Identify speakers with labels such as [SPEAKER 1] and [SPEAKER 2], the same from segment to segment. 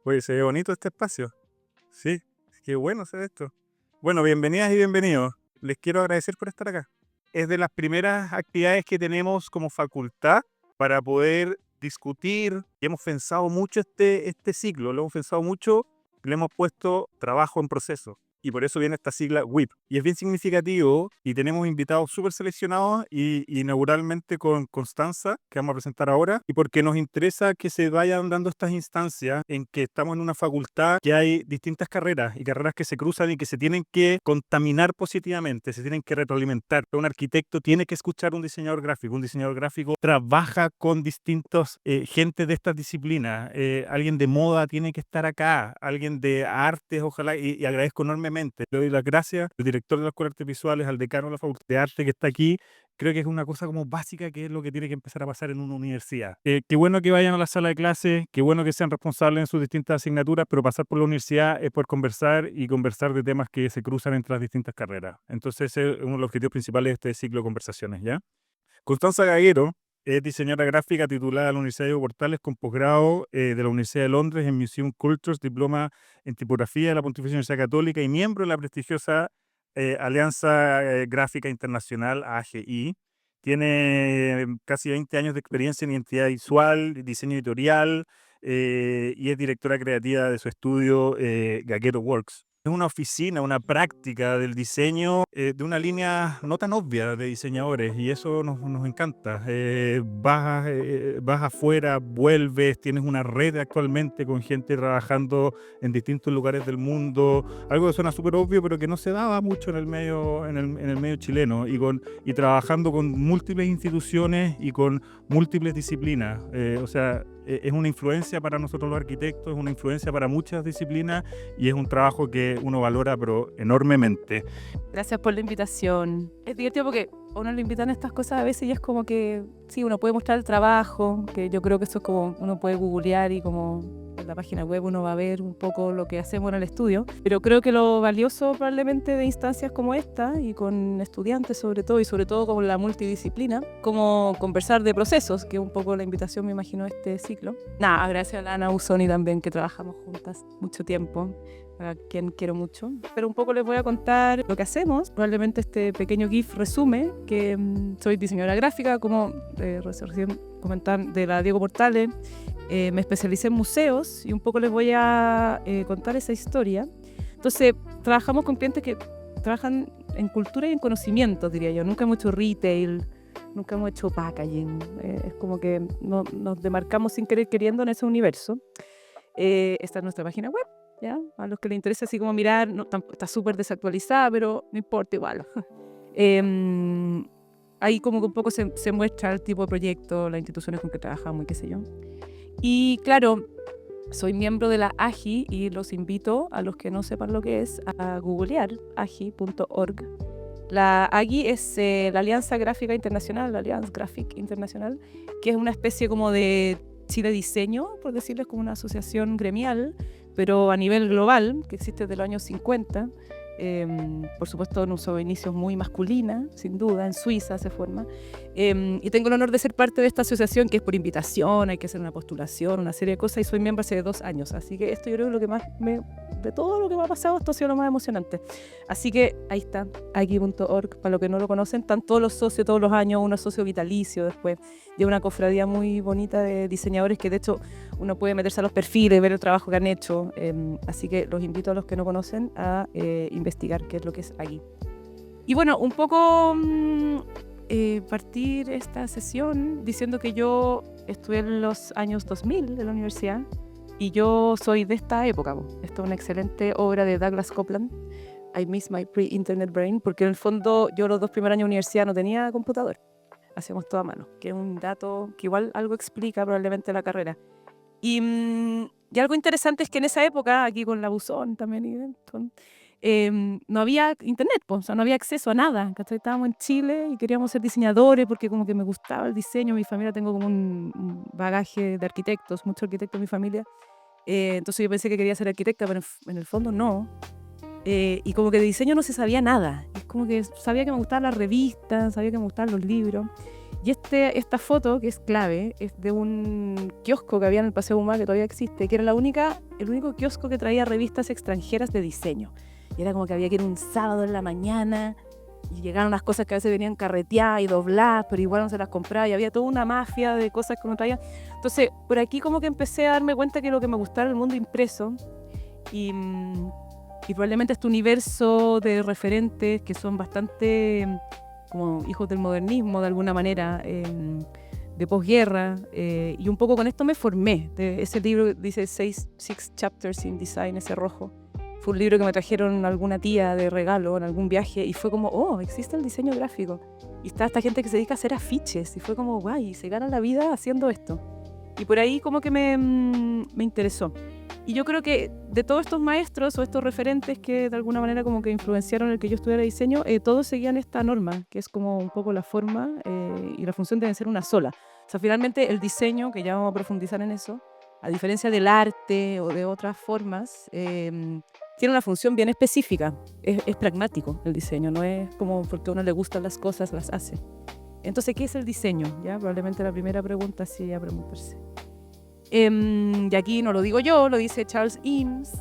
[SPEAKER 1] Oye, se ve bonito este espacio. Sí, qué bueno se ve esto. Bueno, bienvenidas y bienvenidos. Les quiero agradecer por estar acá. Es de las primeras actividades que tenemos como facultad para poder discutir. Y hemos pensado mucho este ciclo, lo hemos pensado mucho, le hemos puesto trabajo en proceso. Y por eso viene esta sigla WIP. Y es bien significativo y tenemos invitados súper seleccionados y inauguralmente con Constanza, que vamos a presentar ahora, y porque nos interesa que se vayan dando estas instancias en que estamos en una facultad que hay distintas carreras y carreras que se cruzan y que se tienen que contaminar positivamente, se tienen que retroalimentar. Un arquitecto tiene que escuchar un diseñador gráfico trabaja con distintos gente de estas disciplinas, alguien de moda tiene que estar acá, alguien de artes, ojalá, y agradezco enormemente. Le doy las gracias al director de la Escuela de Artes Visuales, al decano de la Facultad de Arte que está aquí. Creo que es una cosa como básica que es lo que tiene que empezar a pasar en una universidad. Qué bueno que vayan a la sala de clases, qué bueno que sean responsables en sus distintas asignaturas, pero pasar por la universidad es poder conversar y conversar de temas que se cruzan entre las distintas carreras. Entonces, ese es uno de los objetivos principales de este ciclo de conversaciones, ¿ya? Constanza Gaguero es diseñadora gráfica titulada en la Universidad de Portales con posgrado de la Universidad de Londres en Museum Cultures, diploma en tipografía de la Pontificia Universidad Católica y miembro de la prestigiosa Alianza Gráfica Internacional, AGI. Tiene casi 20 años de experiencia en identidad visual, diseño editorial y es directora creativa de su estudio Gaguero Works. Es una oficina, una práctica del diseño de una línea no tan obvia de diseñadores y eso nos encanta. Vas afuera, vuelves, tienes una red actualmente con gente trabajando en distintos lugares del mundo, algo que suena súper obvio pero que no se daba mucho en el medio, en el medio chileno y trabajando con múltiples instituciones y con múltiples disciplinas. Es una influencia para nosotros los arquitectos, es una influencia para muchas disciplinas y es un trabajo que uno valora pero enormemente.
[SPEAKER 2] Gracias por la invitación. Es divertido porque a uno le invitan a estas cosas a veces y es como que, sí, uno puede mostrar el trabajo, que yo creo que eso es como, uno puede googlear y como en la página web uno va a ver un poco lo que hacemos en el estudio, pero creo que lo valioso probablemente de instancias como esta y con estudiantes sobre todo y sobre todo con la multidisciplina, como conversar de procesos, que es un poco la invitación me imagino de este ciclo. Nada, gracias a la Ana Usoni también que trabajamos juntas mucho tiempo, a quien quiero mucho. Pero un poco les voy a contar lo que hacemos. Probablemente este pequeño GIF resume que soy diseñadora gráfica, como recién comentan, de la Diego Portales. Me especialicé en museos y un poco les voy a contar esa historia. Entonces, trabajamos con clientes que trabajan en cultura y en conocimiento, diría yo. Nunca hemos hecho retail, nunca hemos hecho packaging. Es como que nos demarcamos sin querer queriendo en ese universo. Esta es nuestra página web. ¿Ya? A los que les interesa así como mirar, no, está súper desactualizada, pero no importa igual. Ahí como que un poco se muestra el tipo de proyecto, las instituciones con que trabajamos y qué sé yo. Y claro, soy miembro de la AGI y los invito a los que no sepan lo que es a googlear agi.org. La AGI es la Alianza Gráfica Internacional, la Alliance Graphic Internacional, que es una especie como de Chile Diseño, por decirles, como una asociación gremial, pero a nivel global, que existe desde los años 50. Por supuesto en uso de inicios muy masculina, sin duda, en Suiza se forma. Y tengo el honor de ser parte de esta asociación que es por invitación, hay que hacer una postulación, una serie de cosas, y soy miembro hace 2 años. Así que esto yo creo que lo que más de todo lo que me ha pasado, esto ha sido lo más emocionante. Así que ahí está, aquí.org, para los que no lo conocen, están todos los socios todos los años, uno es socio vitalicio después, de una cofradía muy bonita de diseñadores que de hecho uno puede meterse a los perfiles, ver el trabajo que han hecho. Así que los invito a los que no conocen a investigar qué es lo que es aquí. Y bueno, un poco partir esta sesión diciendo que yo estudié en los años 2000 en la universidad y yo soy de esta época. Esta es una excelente obra de Douglas Coupland, I Miss My Pre-Internet Brain, porque en el fondo yo los 2 primeros años de universidad no tenía computador, hacíamos todo a mano, que es un dato que igual algo explica probablemente la carrera. Y algo interesante es que en esa época, aquí con la buzón también, no había internet, o sea, no había acceso a nada. Estábamos en Chile y queríamos ser diseñadores porque como que me gustaba el diseño. Mi familia, tengo como un bagaje de arquitectos, muchos arquitectos en mi familia. Entonces yo pensé que quería ser arquitecta, pero en el fondo no. Y como que de diseño no se sabía nada. Es como que sabía que me gustaban las revistas, sabía que me gustaban los libros. Y esta foto, que es clave, es de un kiosco que había en el Paseo Humá, que todavía existe, que era el único kiosco que traía revistas extranjeras de diseño. Y era como que había que ir un sábado en la mañana y llegaron las cosas que a veces venían carreteadas y dobladas, pero igual no se las compraba y había toda una mafia de cosas que uno traía. Entonces, por aquí como que empecé a darme cuenta que lo que me gustaba era el mundo impreso y probablemente este universo de referentes que son bastante como hijos del modernismo de alguna manera, de posguerra, y un poco con esto me formé. Ese libro dice Six Chapters in Design, ese rojo. Fue un libro que me trajeron alguna tía de regalo en algún viaje y fue como, oh, existe el diseño gráfico. Y está esta gente que se dedica a hacer afiches y fue como, guay, se gana la vida haciendo esto. Y por ahí como que me interesó. Y yo creo que de todos estos maestros o estos referentes que de alguna manera como que influenciaron el que yo estudiara diseño, todos seguían esta norma, que es como un poco la forma y la función deben ser una sola. O sea, finalmente el diseño, que ya vamos a profundizar en eso, a diferencia del arte o de otras formas, tiene una función bien específica. Es pragmático el diseño, no es como porque a uno le gustan las cosas, las hace. Entonces, ¿qué es el diseño? ¿Ya? Probablemente la primera pregunta sí a preguntarse. Y aquí no lo digo yo, lo dice Charles Eames,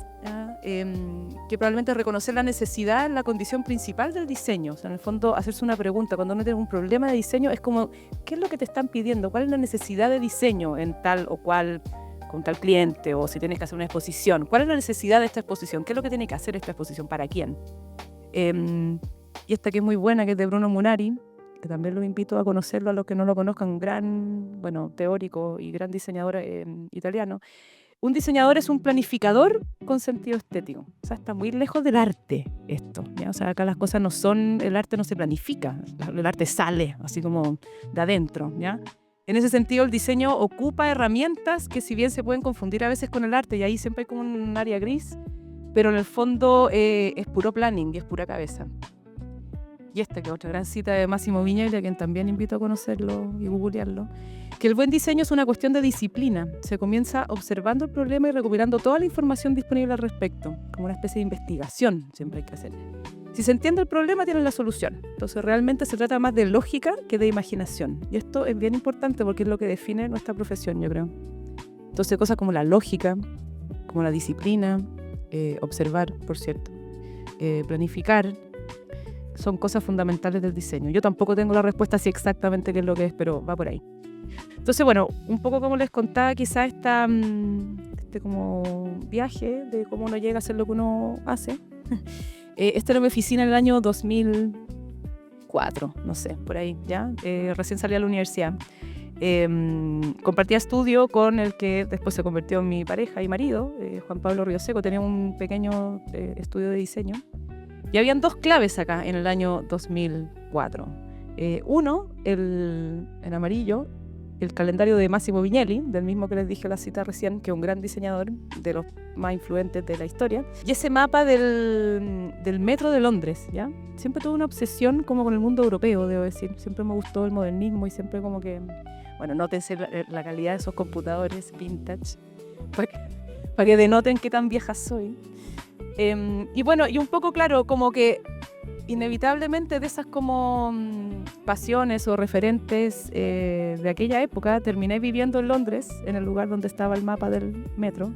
[SPEAKER 2] que probablemente reconocer la necesidad es la condición principal del diseño. O sea, en el fondo, hacerse una pregunta cuando uno tiene un problema de diseño es como, ¿qué es lo que te están pidiendo? ¿Cuál es la necesidad de diseño en tal o cual, con tal cliente? O si tienes que hacer una exposición, ¿cuál es la necesidad de esta exposición? ¿Qué es lo que tiene que hacer esta exposición? ¿Para quién? Y esta que es muy buena, que es de Bruno Munari, que también los invito a conocerlo a los que no lo conozcan, un gran, teórico y gran diseñador italiano. Un diseñador es un planificador con sentido estético. O sea, está muy lejos del arte esto, ¿ya? O sea, acá las cosas no son, el arte no se planifica, el arte sale así como de adentro, ¿ya? En ese sentido, el diseño ocupa herramientas que si bien se pueden confundir a veces con el arte, y ahí siempre hay como un área gris, pero en el fondo es puro planning y es pura cabeza. Y esta que es otra gran cita de Massimo Vignelli, a quien también invito a conocerlo y googlearlo, que el buen diseño es una cuestión de disciplina. Se comienza observando el problema y recopilando toda la información disponible al respecto, como una especie de investigación siempre hay que hacer. Si se entiende el problema, tienen la solución. Entonces realmente se trata más de lógica que de imaginación. Y esto es bien importante porque es lo que define nuestra profesión, yo creo. Entonces cosas como la lógica, como la disciplina, observar, por cierto, planificar, son cosas fundamentales del diseño. Yo tampoco tengo la respuesta así exactamente qué es lo que es, pero va por ahí. Entonces, bueno, un poco como les contaba, quizás este como viaje de cómo uno llega a hacer lo que uno hace. Esta era mi oficina en el año 2004, no sé, por ahí, ¿ya? Recién salí a la universidad. Compartía estudio con el que después se convirtió en mi pareja y marido, Juan Pablo Rioseco. Tenía un pequeño estudio de diseño. Y habían dos claves acá en el año 2004. Uno, en amarillo, el calendario de Massimo Vignelli, del mismo que les dije la cita recién, que es un gran diseñador de los más influentes de la historia. Y ese mapa del metro de Londres, ¿ya? Siempre tuve una obsesión como con el mundo europeo, debo decir. Siempre me gustó el modernismo y siempre como que... Bueno, nótense la calidad de esos computadores vintage, para que denoten qué tan vieja soy. Y bueno, y un poco claro, como que inevitablemente de esas como pasiones o referentes de aquella época, terminé viviendo en Londres, en el lugar donde estaba el mapa del metro,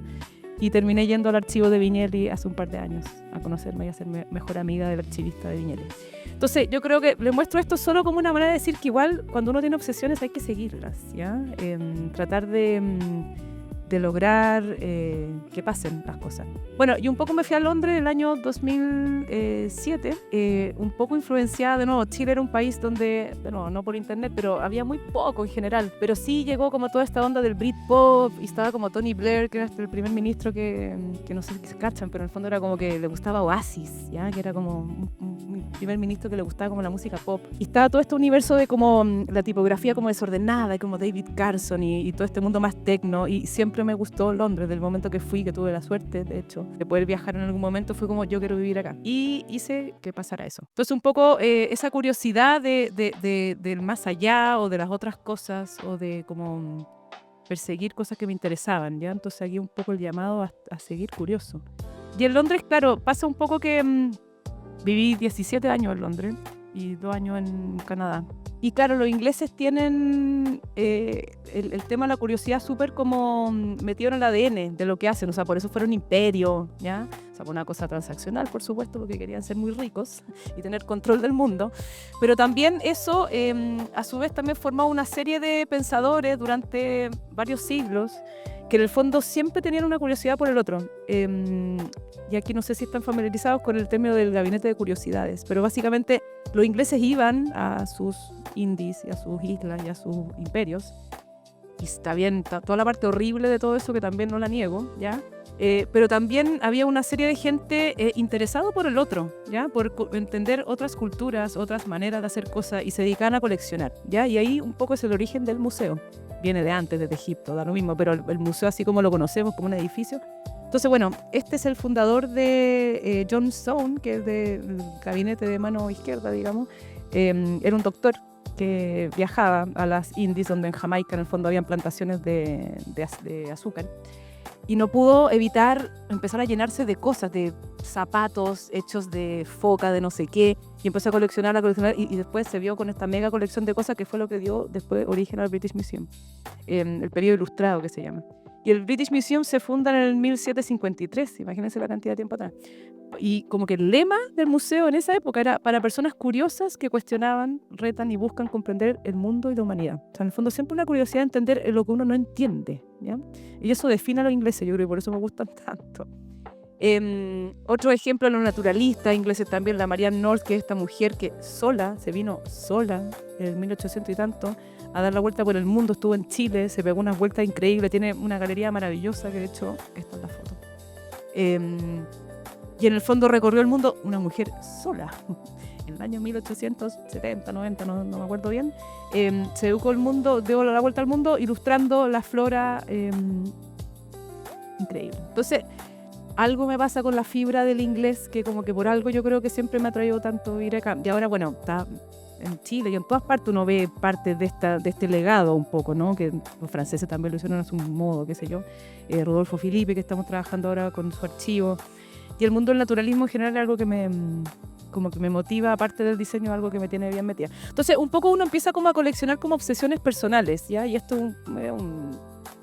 [SPEAKER 2] y terminé yendo al archivo de Vignelli hace un par de años a conocerme y a ser mejor amiga del archivista de Vignelli. Entonces yo creo que les muestro esto solo como una manera de decir que igual cuando uno tiene obsesiones hay que seguirlas, ¿ya? Tratar de lograr que pasen las cosas. Bueno, y un poco me fui a Londres en el año 2007, un poco influenciada, de nuevo, Chile era un país donde, de nuevo, no por internet, pero había muy poco en general, pero sí llegó como toda esta onda del Britpop y estaba como Tony Blair, que era el primer ministro que no sé si se cachan, pero en el fondo era como que le gustaba Oasis, ¿ya? Que era como un primer ministro que le gustaba como la música pop. Y estaba todo este universo de como la tipografía como desordenada, y como David Carson y todo este mundo más techno, y siempre me gustó Londres, del momento que fui, que tuve la suerte, de hecho, de poder viajar en algún momento, fue como yo quiero vivir acá. Y hice que pasara eso. Entonces un poco esa curiosidad del más allá o de las otras cosas o de como perseguir cosas que me interesaban, ¿ya? Entonces aquí un poco el llamado a seguir curioso. Y en Londres, claro, pasa un poco que viví 17 años en Londres y 2 años en Canadá. Y claro, los ingleses tienen el tema de la curiosidad súper como metido en el ADN de lo que hacen. O sea, por eso fueron imperio, ¿ya? O sea, por una cosa transaccional, por supuesto, porque querían ser muy ricos y tener control del mundo. Pero también eso, a su vez, también formó una serie de pensadores durante varios siglos que en el fondo siempre tenían una curiosidad por el otro. Y aquí no sé si están familiarizados con el término del gabinete de curiosidades, pero básicamente los ingleses iban a sus indies y a sus islas y a sus imperios, y está bien, toda la parte horrible de todo eso que también no la niego, ¿ya? Pero también había una serie de gente interesado por el otro, ¿ya? Por entender otras culturas, otras maneras de hacer cosas, y se dedicaban a coleccionar, ¿ya? Y ahí un poco es el origen del museo. Viene de antes, desde Egipto, da lo mismo, pero el museo así como lo conocemos, como un edificio. Entonces, bueno, este es el fundador de John Stone, que es del gabinete de mano izquierda, digamos. Era un doctor que viajaba a las Indies, donde en Jamaica en el fondo habían plantaciones de azúcar, y no pudo evitar empezar a llenarse de cosas, de zapatos hechos de foca, de no sé qué, y empezó a coleccionar, y después se vio con esta mega colección de cosas que fue lo que dio después origen al British Museum, el periodo ilustrado que se llama. Y el British Museum se funda en el 1753, imagínense la cantidad de tiempo atrás. Y como que el lema del museo en esa época era para personas curiosas que cuestionaban, retan y buscan comprender el mundo y la humanidad. O sea, en el fondo siempre una curiosidad de entender lo que uno no entiende, ¿ya? Y eso define a los ingleses, yo creo, y por eso me gustan tanto. Otro ejemplo, los naturalistas ingleses también, la Marianne North, que es esta mujer que se vino sola en el 1800 y tanto, a dar la vuelta por el mundo, estuvo en Chile, se pegó unas vueltas increíbles, tiene una galería maravillosa, que de hecho, esta es la foto. Y en el fondo recorrió el mundo una mujer sola. En el año 1870, 90, no me acuerdo bien, se educó el mundo, dio la vuelta al mundo ilustrando la flora increíble. Entonces, algo me pasa con la fibra del inglés que como que por algo yo creo que siempre me ha traído tanto ir acá. Y ahora, bueno, está en Chile y en todas partes uno ve parte de este legado un poco, ¿no? Que los franceses también lo hicieron a su modo, qué sé yo. Rodolfo Filippi, que estamos trabajando ahora con su archivo. Y el mundo del naturalismo en general es algo que me motiva, aparte del diseño, algo que me tiene bien metida. Entonces, un poco uno empieza como a coleccionar como obsesiones personales, ¿ya? Y esto es un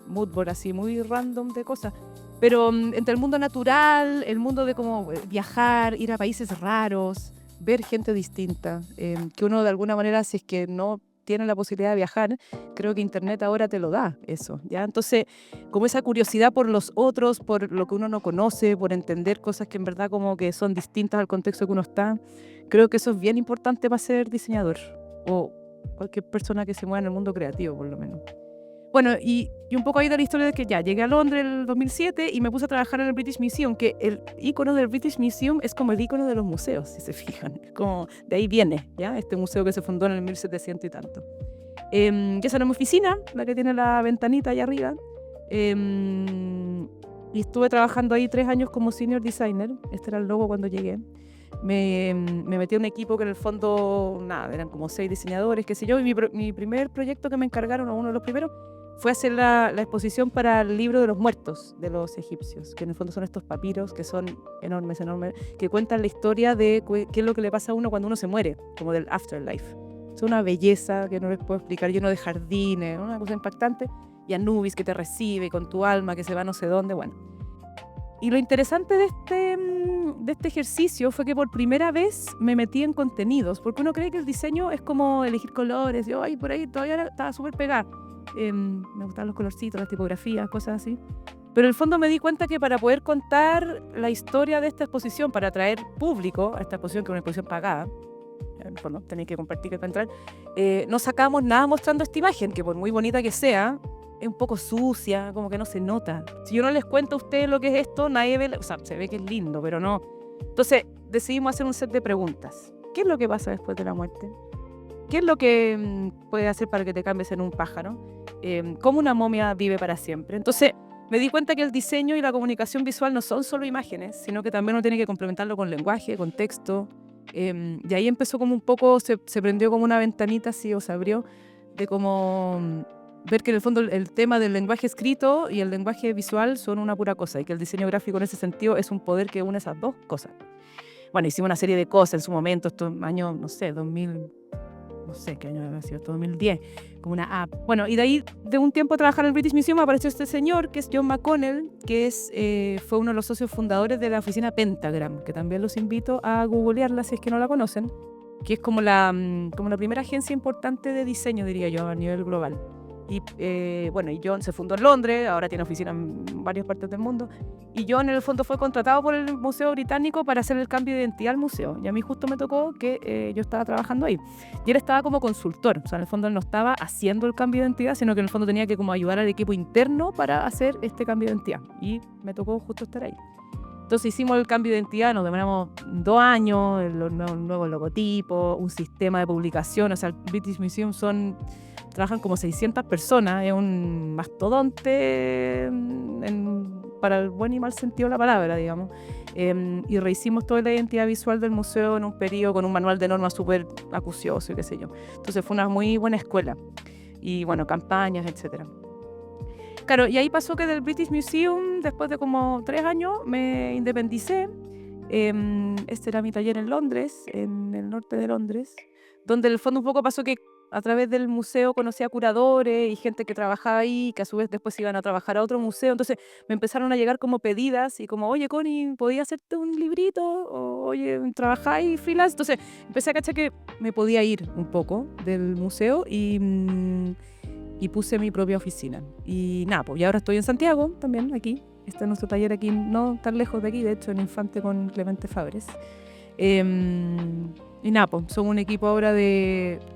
[SPEAKER 2] mood board así, muy random de cosas. Pero entre el mundo natural, el mundo de cómo viajar, ir a países raros, ver gente distinta, que uno de alguna manera, si es que no tiene la posibilidad de viajar, creo que Internet ahora te lo da eso, ¿ya? Entonces, como esa curiosidad por los otros, por lo que uno no conoce, por entender cosas que en verdad como que son distintas al contexto que uno está, creo que eso es bien importante para ser diseñador o cualquier persona que se mueva en el mundo creativo, por lo menos. Bueno, y un poco ahí de la historia de que ya llegué a Londres en el 2007 y me puse a trabajar en el British Museum, que el icono del British Museum es como el icono de los museos, si se fijan. Como de ahí viene, ¿ya? Este museo que se fundó en el 1700 y tanto. Y esa era mi oficina, la que tiene la ventanita allá arriba. Y estuve trabajando ahí 3 años como senior designer. Este era el logo cuando llegué. Me metí a un equipo que en el fondo, nada, eran como 6 diseñadores, qué sé yo. Y mi primer proyecto que me encargaron, o uno de los primeros, fue hacer la exposición para el libro de los muertos de los egipcios, que en el fondo son estos papiros que son enormes, que cuentan la historia de qué es lo que le pasa a uno cuando uno se muere, como del afterlife. Es una belleza que no les puedo explicar, lleno de jardines, una cosa impactante, y Anubis que te recibe con tu alma que se va no sé dónde, bueno. Y lo interesante de este ejercicio fue que por primera vez me metí en contenidos, porque uno cree que el diseño es como elegir colores, yo por ahí todavía estaba súper pegada. Me gustaban los colorcitos, las tipografías, cosas así. Pero en el fondo me di cuenta que para poder contar la historia de esta exposición, para atraer público a esta exposición, que es una exposición pagada, en el fondo tenéis que compartir para entrar, no sacábamos nada mostrando esta imagen, que por muy bonita que sea, es un poco sucia, como que no se nota. Si yo no les cuento a ustedes lo que es esto, nadie ve, o sea, se ve que es lindo, pero no. Entonces decidimos hacer un set de preguntas. ¿Qué es lo que pasa después de la muerte? ¿Qué es lo que puedes hacer para que te cambies en un pájaro? ¿Cómo una momia vive para siempre? Entonces me di cuenta que el diseño y la comunicación visual no son solo imágenes, sino que también uno tiene que complementarlo con lenguaje, con texto. Y ahí empezó como un poco, se prendió como una ventanita así, o se abrió, de cómo ver que en el fondo el tema del lenguaje escrito y el lenguaje visual son una pura cosa, y que el diseño gráfico en ese sentido es un poder que une esas dos cosas. Bueno, hicimos una serie de cosas en su momento, estos años, no sé, 2000, no sé qué año había sido, 2010, como una app. Bueno, y de ahí, de un tiempo trabajar en el British Museum, apareció este señor, que es John McConnell, que fue uno de los socios fundadores de la oficina Pentagram, que también los invito a googlearla si es que no la conocen, que es como la primera agencia importante de diseño, diría yo, a nivel global. Y bueno, y John se fundó en Londres, ahora tiene oficinas en varias partes del mundo. Y John en el fondo fue contratado por el Museo Británico para hacer el cambio de identidad al museo. Y a mí justo me tocó que yo estaba trabajando ahí. Y él estaba como consultor, o sea, en el fondo él no estaba haciendo el cambio de identidad, sino que en el fondo tenía que como ayudar al equipo interno para hacer este cambio de identidad. Y me tocó justo estar ahí. Entonces hicimos el cambio de identidad, nos demoramos 2 años, un nuevo logotipo, un sistema de publicación. O sea, el British Museum trabajan como 600 personas, es un mastodonte para el buen y mal sentido de la palabra, digamos. Y rehicimos toda la identidad visual del museo en un periodo con un manual de normas súper acucioso y qué sé yo. Entonces fue una muy buena escuela. Y bueno, campañas, etcétera. Claro, y ahí pasó que del British Museum, después de como 3 años, me independicé. Este era mi taller en Londres, en el norte de Londres, donde en el fondo un poco pasó que a través del museo conocí a curadores y gente que trabajaba ahí, que a su vez después iban a trabajar a otro museo. Entonces me empezaron a llegar como pedidas y como, oye, Connie, ¿podía hacerte un librito? O, oye, ¿trabajáis freelance? Entonces empecé a cachar que me podía ir un poco del museo y puse mi propia oficina. Y nada, pues y ahora estoy en Santiago también, aquí. Este es nuestro taller aquí, no tan lejos de aquí, de hecho, en Infante con Clemente Fabres. Y nada, pues somos un equipo ahora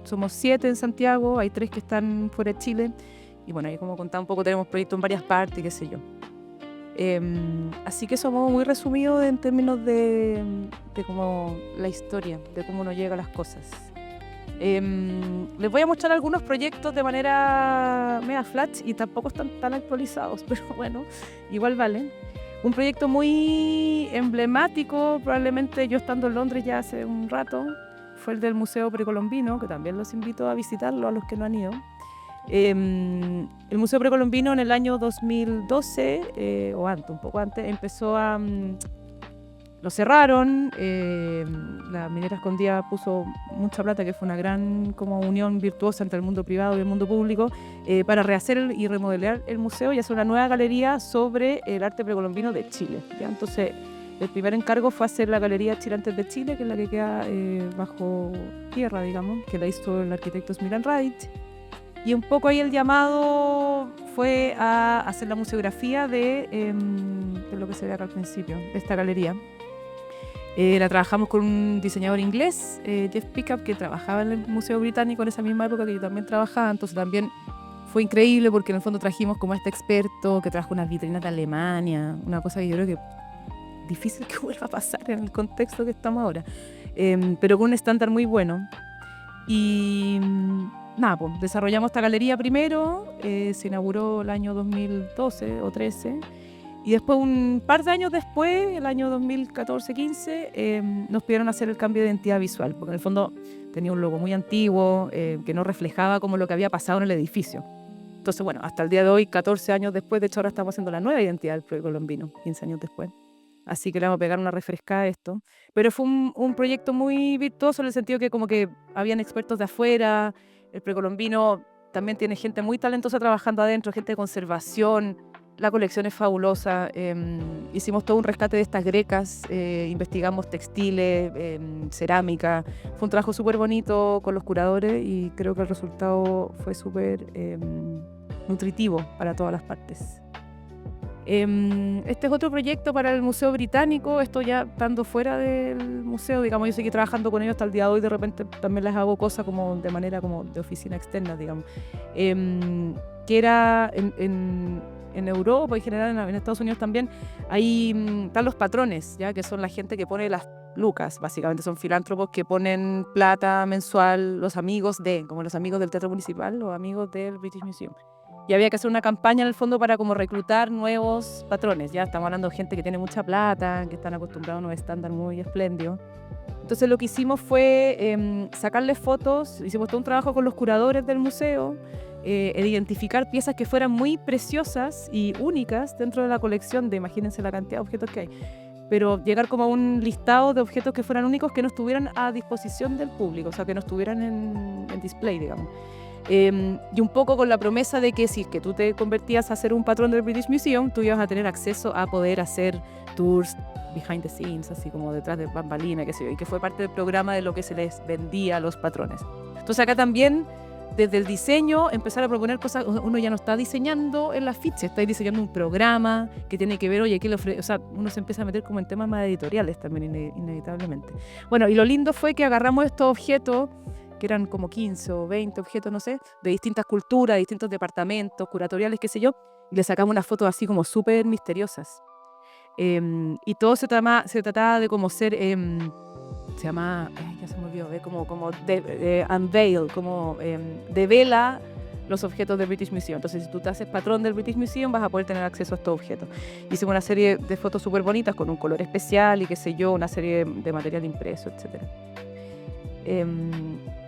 [SPEAKER 2] somos 7 en Santiago, hay 3 que están fuera de Chile. Y bueno, ahí como contaba un poco, tenemos proyectos en varias partes, qué sé yo. Así que somos muy resumidos en términos de como la historia, de cómo uno llega a las cosas. Les voy a mostrar algunos proyectos de manera media flash y tampoco están tan actualizados, pero bueno, igual valen. Un proyecto muy emblemático, probablemente yo estando en Londres ya hace un rato, fue el del Museo Precolombino, que también los invito a visitarlo a los que no han ido. El Museo Precolombino en el año 2012, o antes, un poco antes, empezó a... Lo cerraron, la Minera Escondida puso mucha plata, que fue una gran como unión virtuosa entre el mundo privado y el mundo público, para rehacer y remodelar el museo y hacer una nueva galería sobre el arte precolombino de Chile, ¿ya? Entonces, el primer encargo fue hacer la Galería Chilantes de Chile, que es la que queda bajo tierra, digamos, que la hizo el arquitecto Smilan Radic. Y un poco ahí el llamado fue a hacer la museografía de lo que se ve acá al principio, de esta galería. La trabajamos con un diseñador inglés, Jeff Pickup, que trabajaba en el Museo Británico en esa misma época que yo también trabajaba. Entonces también fue increíble porque en el fondo trajimos como a este experto que trajo unas vitrinas de Alemania, una cosa que yo creo que difícil que vuelva a pasar en el contexto que estamos ahora, pero con un estándar muy bueno. Y nada, pues desarrollamos esta galería primero, se inauguró el año 2012 o 13. Y después, un par de años después, el año 2014-15, nos pidieron hacer el cambio de identidad visual, porque en el fondo tenía un logo muy antiguo, que no reflejaba como lo que había pasado en el edificio. Entonces, bueno, hasta el día de hoy, 14 años después, de hecho ahora estamos haciendo la nueva identidad del precolombino, 15 años después. Así que le vamos a pegar una refrescada a esto. Pero fue un proyecto muy virtuoso en el sentido que como que habían expertos de afuera, el precolombino también tiene gente muy talentosa trabajando adentro, gente de conservación. La colección es fabulosa. Hicimos todo un rescate de estas grecas, investigamos textiles, cerámica. Fue un trabajo súper bonito con los curadores y creo que el resultado fue súper nutritivo para todas las partes. Este es otro proyecto para el Museo Británico, esto ya estando fuera del museo, digamos, yo seguí trabajando con ellos hasta el día de hoy, de repente también les hago cosas como de manera como de oficina externa, digamos, que era en Europa y en general en Estados Unidos también, ahí están los patrones, ¿ya? Que son la gente que pone las lucas, básicamente son filántropos que ponen plata mensual, como los amigos del Teatro Municipal, los amigos del British Museum. Y había que hacer una campaña en el fondo para como reclutar nuevos patrones, ya estamos hablando de gente que tiene mucha plata, que están acostumbrados a unos estándares muy espléndidos. Entonces lo que hicimos fue sacarles fotos, hicimos todo un trabajo con los curadores del museo, de identificar piezas que fueran muy preciosas y únicas dentro de la colección, imagínense la cantidad de objetos que hay, pero llegar como a un listado de objetos que fueran únicos, que no estuvieran a disposición del público, o sea, que no estuvieran en display, digamos. Y un poco con la promesa de que si es que tú te convertías a ser un patrón del British Museum, tú ibas a tener acceso a poder hacer tours behind the scenes, así como detrás de bambalina, qué sé yo, y que fue parte del programa de lo que se les vendía a los patrones. Entonces acá también, desde el diseño, empezar a proponer cosas. Uno ya no está diseñando en la ficha, está diseñando un programa que tiene que ver, oye, ¿qué le ofrece? O sea, uno se empieza a meter como en temas más editoriales también, inevitablemente. Bueno, y lo lindo fue que agarramos estos objetos, que eran como 15 o 20 objetos, no sé, de distintas culturas, distintos departamentos, curatoriales, qué sé yo, y le sacamos unas fotos así como súper misteriosas. Y todo se trataba de como ser... se llama, ya se me olvidó, como de unveil, como devela los objetos del British Museum. Entonces, si tú te haces patrón del British Museum, vas a poder tener acceso a estos objetos. Hicimos una serie de fotos súper bonitas con un color especial y qué sé yo, una serie de material impreso, etc.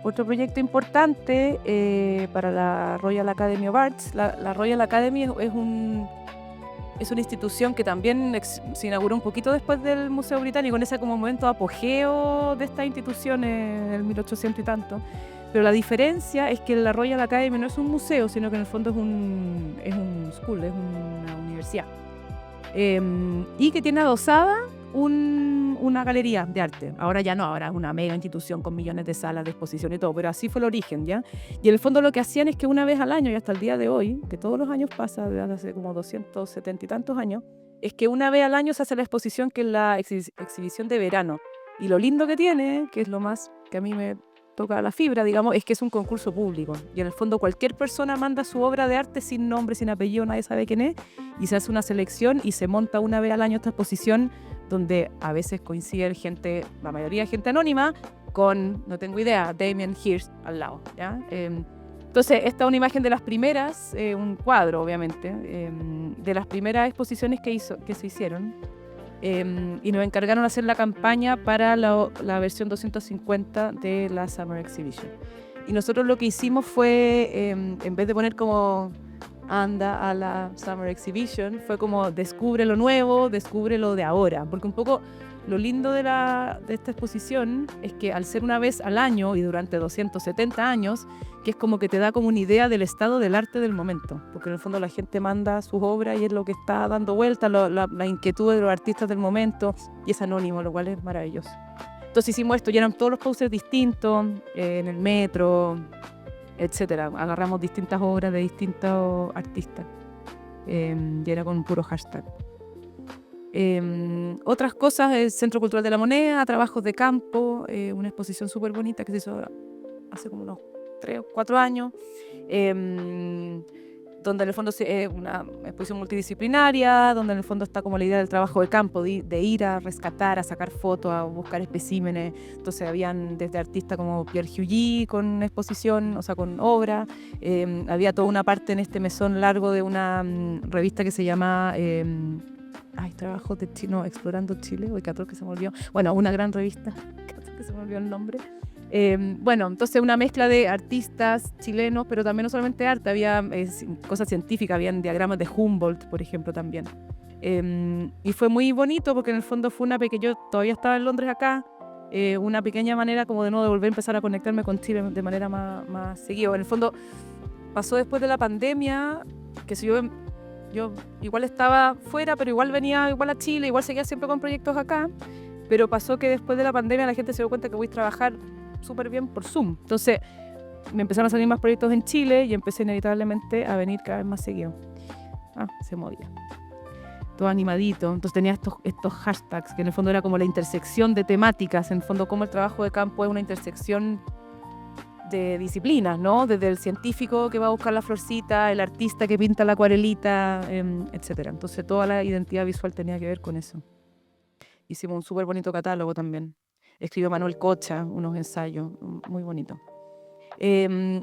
[SPEAKER 2] Otro proyecto importante para la Royal Academy of Arts. La Royal Academy es una institución que también se inauguró un poquito después del Museo Británico, en ese como momento apogeo de esta institución en el 1800 y tanto. Pero la diferencia es que la Royal Academy no es un museo, sino que en el fondo es un school, es una universidad. Y que tiene adosada una galería de arte. Ahora ya no, ahora es una mega institución con millones de salas de exposición y todo, pero así fue el origen, ¿ya? Y en el fondo lo que hacían es que una vez al año, y hasta el día de hoy, que todos los años pasa, desde hace como 270 y tantos años, es que una vez al año se hace la exposición, que es la exhibición de verano. Y lo lindo que tiene, que es lo más que a mí me toca la fibra, digamos, es que es un concurso público. Y en el fondo cualquier persona manda su obra de arte sin nombre, sin apellido, nadie sabe quién es, y se hace una selección y se monta una vez al año esta exposición, donde a veces coincide gente, la mayoría gente anónima, con, no tengo idea, Damien Hirst al lado, ¿ya? Entonces, esta es una imagen de las primeras, un cuadro, obviamente, de las primeras exposiciones que se hicieron, y nos encargaron de hacer la campaña para la versión 250 de la Summer Exhibition. Y nosotros lo que hicimos fue, en vez de poner como anda a la Summer Exhibition, fue como descubre lo nuevo, descubre lo de ahora, porque un poco lo lindo de esta exposición es que al ser una vez al año y durante 270 años, que es como que te da como una idea del estado del arte del momento, porque en el fondo la gente manda sus obras y es lo que está dando vuelta, la inquietud de los artistas del momento, y es anónimo, lo cual es maravilloso. Entonces hicimos esto, y eran todos los posters distintos, en el metro, etcétera. Agarramos distintas obras de distintos artistas, y era con un puro hashtag. Otras cosas, el Centro Cultural de la Moneda, trabajos de campo, una exposición súper bonita que se hizo hace como unos 3 o 4 años, donde en el fondo es una exposición multidisciplinaria, donde en el fondo está como la idea del trabajo de campo, de ir a rescatar, a sacar fotos, a buscar especímenes. Entonces habían desde artistas como Pierre Huilly con exposición, o sea, con obra. Había toda una parte en este mesón largo de una revista que se llama Trabajos de Chile, no, Explorando Chile, o 14 que se me olvidó. Bueno, una gran revista, que se me olvidó el nombre. Bueno, entonces una mezcla de artistas chilenos, pero también no solamente arte, había cosas científicas, habían diagramas de Humboldt, por ejemplo, también. Y fue muy bonito porque en el fondo fue yo todavía estaba en Londres acá, una pequeña manera como de nuevo de volver a empezar a conectarme con Chile de manera más seguida. En el fondo pasó después de la pandemia, que si yo igual estaba fuera, pero igual venía igual a Chile, igual seguía siempre con proyectos acá, pero pasó que después de la pandemia la gente se dio cuenta que voy a trabajar súper bien por Zoom. Entonces me empezaron a salir más proyectos en Chile y empecé inevitablemente a venir cada vez más seguido. Se movía. Todo animadito. Entonces tenía estos hashtags, que en el fondo era como la intersección de temáticas, en el fondo como el trabajo de campo es una intersección de disciplinas, ¿no? Desde el científico que va a buscar la florcita, el artista que pinta la acuarelita, etc. Entonces toda la identidad visual tenía que ver con eso. Hicimos un súper bonito catálogo también. Escribió Manuel Cocha unos ensayos muy bonitos.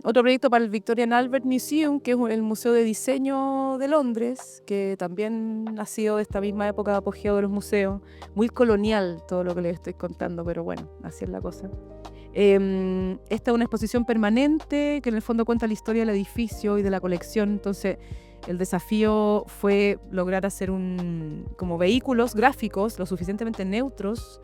[SPEAKER 2] Otro proyecto para el Victoria and Albert Museum, que es el Museo de Diseño de Londres, que también ha sido de esta misma época de apogeo de los museos. Muy colonial todo lo que les estoy contando, pero bueno, así es la cosa. Esta es una exposición permanente que en el fondo cuenta la historia del edificio y de la colección. Entonces El desafío fue lograr hacer como vehículos gráficos lo suficientemente neutros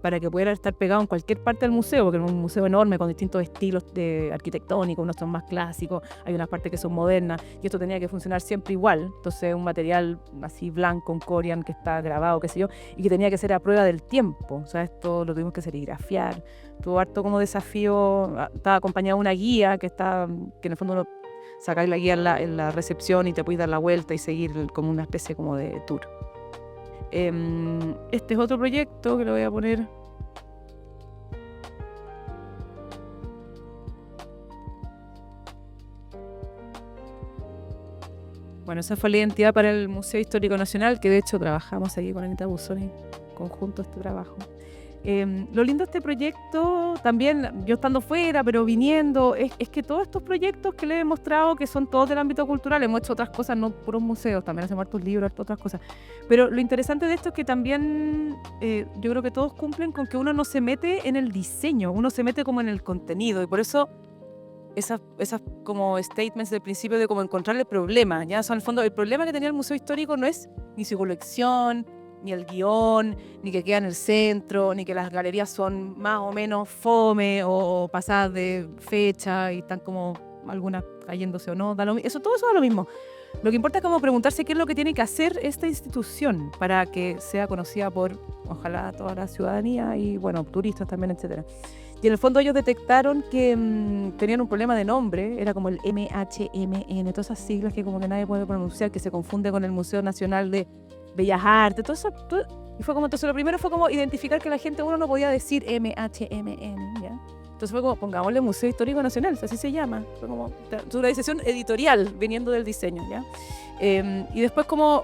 [SPEAKER 2] para que pudiera estar pegado en cualquier parte del museo, porque es un museo enorme con distintos estilos arquitectónicos, unos son más clásicos, hay unas partes que son modernas, y esto tenía que funcionar siempre igual. Entonces un material así blanco, un Corian que está grabado, qué sé yo, y que tenía que ser a prueba del tiempo. O sea, esto lo tuvimos que serigrafiar, tuvo harto como desafío. Estaba acompañado de una guía que en el fondo uno sacáis la guía en la recepción y te puedes dar la vuelta y seguir como una especie como de tour. Este es otro proyecto que lo voy a poner. Bueno, esa fue la identidad para el Museo Histórico Nacional, que de hecho trabajamos aquí con Anita Busoni conjunto este trabajo. Lo lindo de este proyecto, también yo estando fuera, pero viniendo, es que todos estos proyectos que les he mostrado, que son todos del ámbito cultural, hemos hecho otras cosas, no puros museos, también hacemos hartos libros, otras cosas. Pero lo interesante de esto es que también yo creo que todos cumplen con que uno no se mete en el diseño, uno se mete como en el contenido, y por eso esas como statements del principio de como encontrar el problema, ¿ya? O sea, en el fondo, el problema que tenía el Museo Histórico no es ni su colección, ni el guión, ni que queda en el centro, ni que las galerías son más o menos fome o pasadas de fecha y están como algunas cayéndose o no. Todo eso da lo mismo. Lo que importa es como preguntarse qué es lo que tiene que hacer esta institución para que sea conocida por, ojalá, toda la ciudadanía y, bueno, turistas también, etcétera. Y en el fondo ellos detectaron que tenían un problema de nombre, era como el MHMN, todas esas siglas que como que nadie puede pronunciar, que se confunde con el Museo Nacional de Bellas Artes, todo eso. Y fue como, entonces lo primero fue como identificar que la gente, uno no podía decir MHMN, ¿ya? Entonces fue como, pongámosle Museo Histórico Nacional, así se llama. Fue como una decisión editorial viniendo del diseño, ¿ya? Y después como,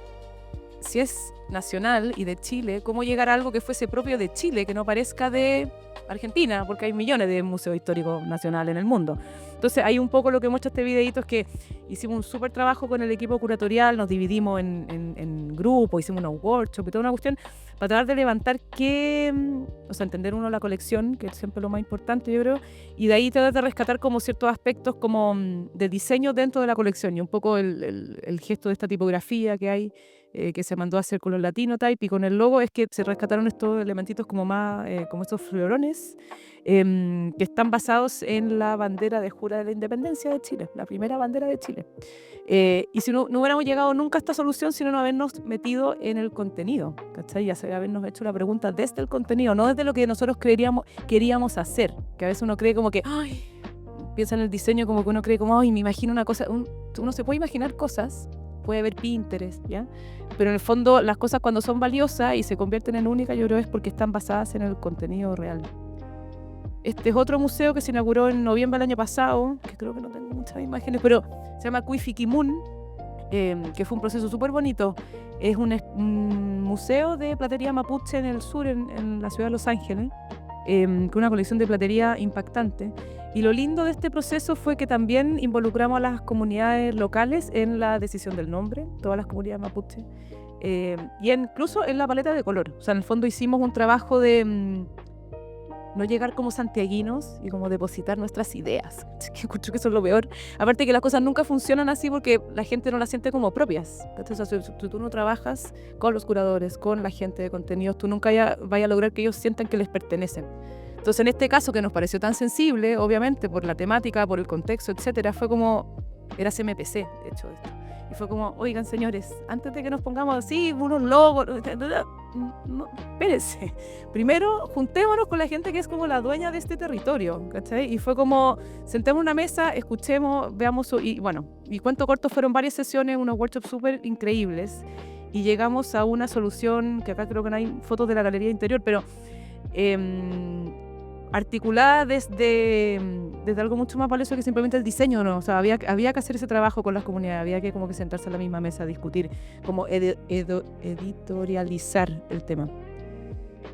[SPEAKER 2] si es nacional y de Chile, ¿cómo llegar a algo que fuese propio de Chile, que no parezca de Argentina? Porque hay millones de museos históricos nacionales en el mundo. Entonces, hay un poco lo que muestra este videíto, es que hicimos un súper trabajo con el equipo curatorial, nos dividimos en grupos, hicimos unos workshops y toda una cuestión para tratar de levantar entender uno la colección, que es siempre lo más importante, yo creo, y de ahí tratar de rescatar como ciertos aspectos como de diseño dentro de la colección, y un poco el gesto de esta tipografía que hay, que se mandó a hacer con los Latinotype y con el logo, es que se rescataron estos elementitos como más, como estos florones, que están basados en la bandera de Jura de la Independencia de Chile, la primera bandera de Chile. Y si no hubiéramos llegado nunca a esta solución, sino no habernos metido en el contenido, ¿cachai? Ya habernos hecho la pregunta desde el contenido, no desde lo que nosotros queríamos hacer, que a veces uno cree como que, ay, piensa en el diseño como que uno cree como, ay, me imagino una cosa, uno se puede imaginar cosas, puede ver Pinterest, ¿ya? Pero en el fondo las cosas cuando son valiosas y se convierten en únicas, yo creo es porque están basadas en el contenido real. Este es otro museo que se inauguró en noviembre del año pasado, que creo que no tengo muchas imágenes, pero se llama Cuifiquimun, que fue un proceso súper bonito. Es un museo de platería mapuche en el sur, en la ciudad de Los Ángeles, con una colección de platería impactante. Y lo lindo de este proceso fue que también involucramos a las comunidades locales en la decisión del nombre, todas las comunidades mapuche, y incluso en la paleta de color. O sea, en el fondo hicimos un trabajo de no llegar como santiaguinos y como depositar nuestras ideas, que escucho que eso es lo peor. Aparte que las cosas nunca funcionan así porque la gente no las siente como propias. Entonces, o sea, si tú no trabajas con los curadores, con la gente de contenidos, tú nunca vayas a lograr que ellos sientan que les pertenecen. Entonces, en este caso que nos pareció tan sensible, obviamente por la temática, por el contexto, etcétera, fue como, era CMPC, de hecho, esto. Y fue como, oigan, señores, antes de que nos pongamos así, unos logos, no, espérense. Primero, juntémonos con la gente que es como la dueña de este territorio, ¿cachai? Y fue como, sentemos una mesa, escuchemos, veamos, y bueno, y cuento corto, fueron varias sesiones, unos workshops súper increíbles, y llegamos a una solución, que acá creo que no hay fotos de la galería interior, pero articulada desde algo mucho más valioso que simplemente el diseño, ¿no? O sea, había que hacer ese trabajo con las comunidades, había que como que sentarse a la misma mesa a discutir, como editorializar el tema.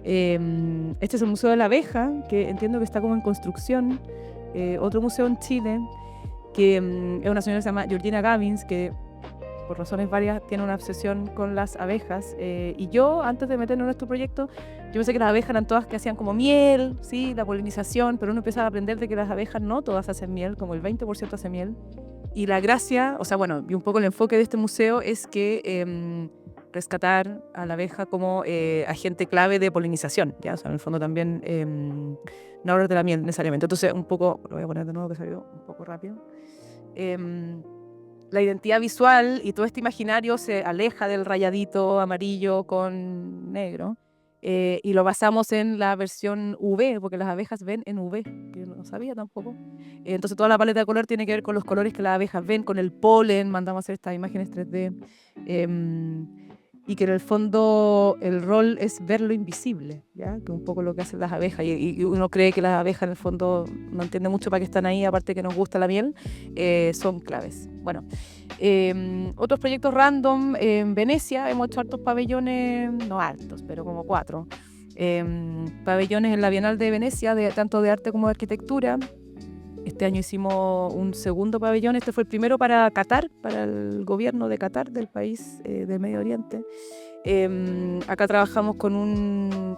[SPEAKER 2] Este es el Museo de la Abeja, que entiendo que está como en construcción, otro museo en Chile, que es una señora que se llama Georgina Gavins, que por razones varias tiene una obsesión con las abejas, y yo, antes de meternos en este proyecto, yo pensé que las abejas eran todas que hacían como miel, sí, la polinización, pero uno empezaba a aprender de que las abejas no todas hacen miel, como el 20% hace miel, Y la gracia, o sea, bueno, y un poco el enfoque de este museo es que rescatar a la abeja como agente clave de polinización, ¿ya? O sea, en el fondo también no hablar de la miel necesariamente. Entonces, un poco, lo voy a poner de nuevo que salió un poco rápido. La identidad visual y todo este imaginario se aleja del rayadito amarillo con negro y lo basamos en la versión UV, porque las abejas ven en UV, que yo no sabía tampoco. Entonces toda la paleta de color tiene que ver con los colores que las abejas ven, con el polen, mandamos a hacer estas imágenes 3D. Y que en el fondo el rol es ver lo invisible, ¿ya? Que es un poco lo que hacen las abejas. Y uno cree que las abejas en el fondo no entienden mucho para qué están ahí, aparte que nos gusta la miel, son claves. Bueno, otros proyectos random, en Venecia hemos hecho hartos pabellones, no hartos, pero como 4. Pabellones en la Bienal de Venecia, tanto de arte como de arquitectura. Este año hicimos un segundo pabellón. Este fue el primero para Qatar, para el gobierno de Qatar, del país del Medio Oriente. Acá trabajamos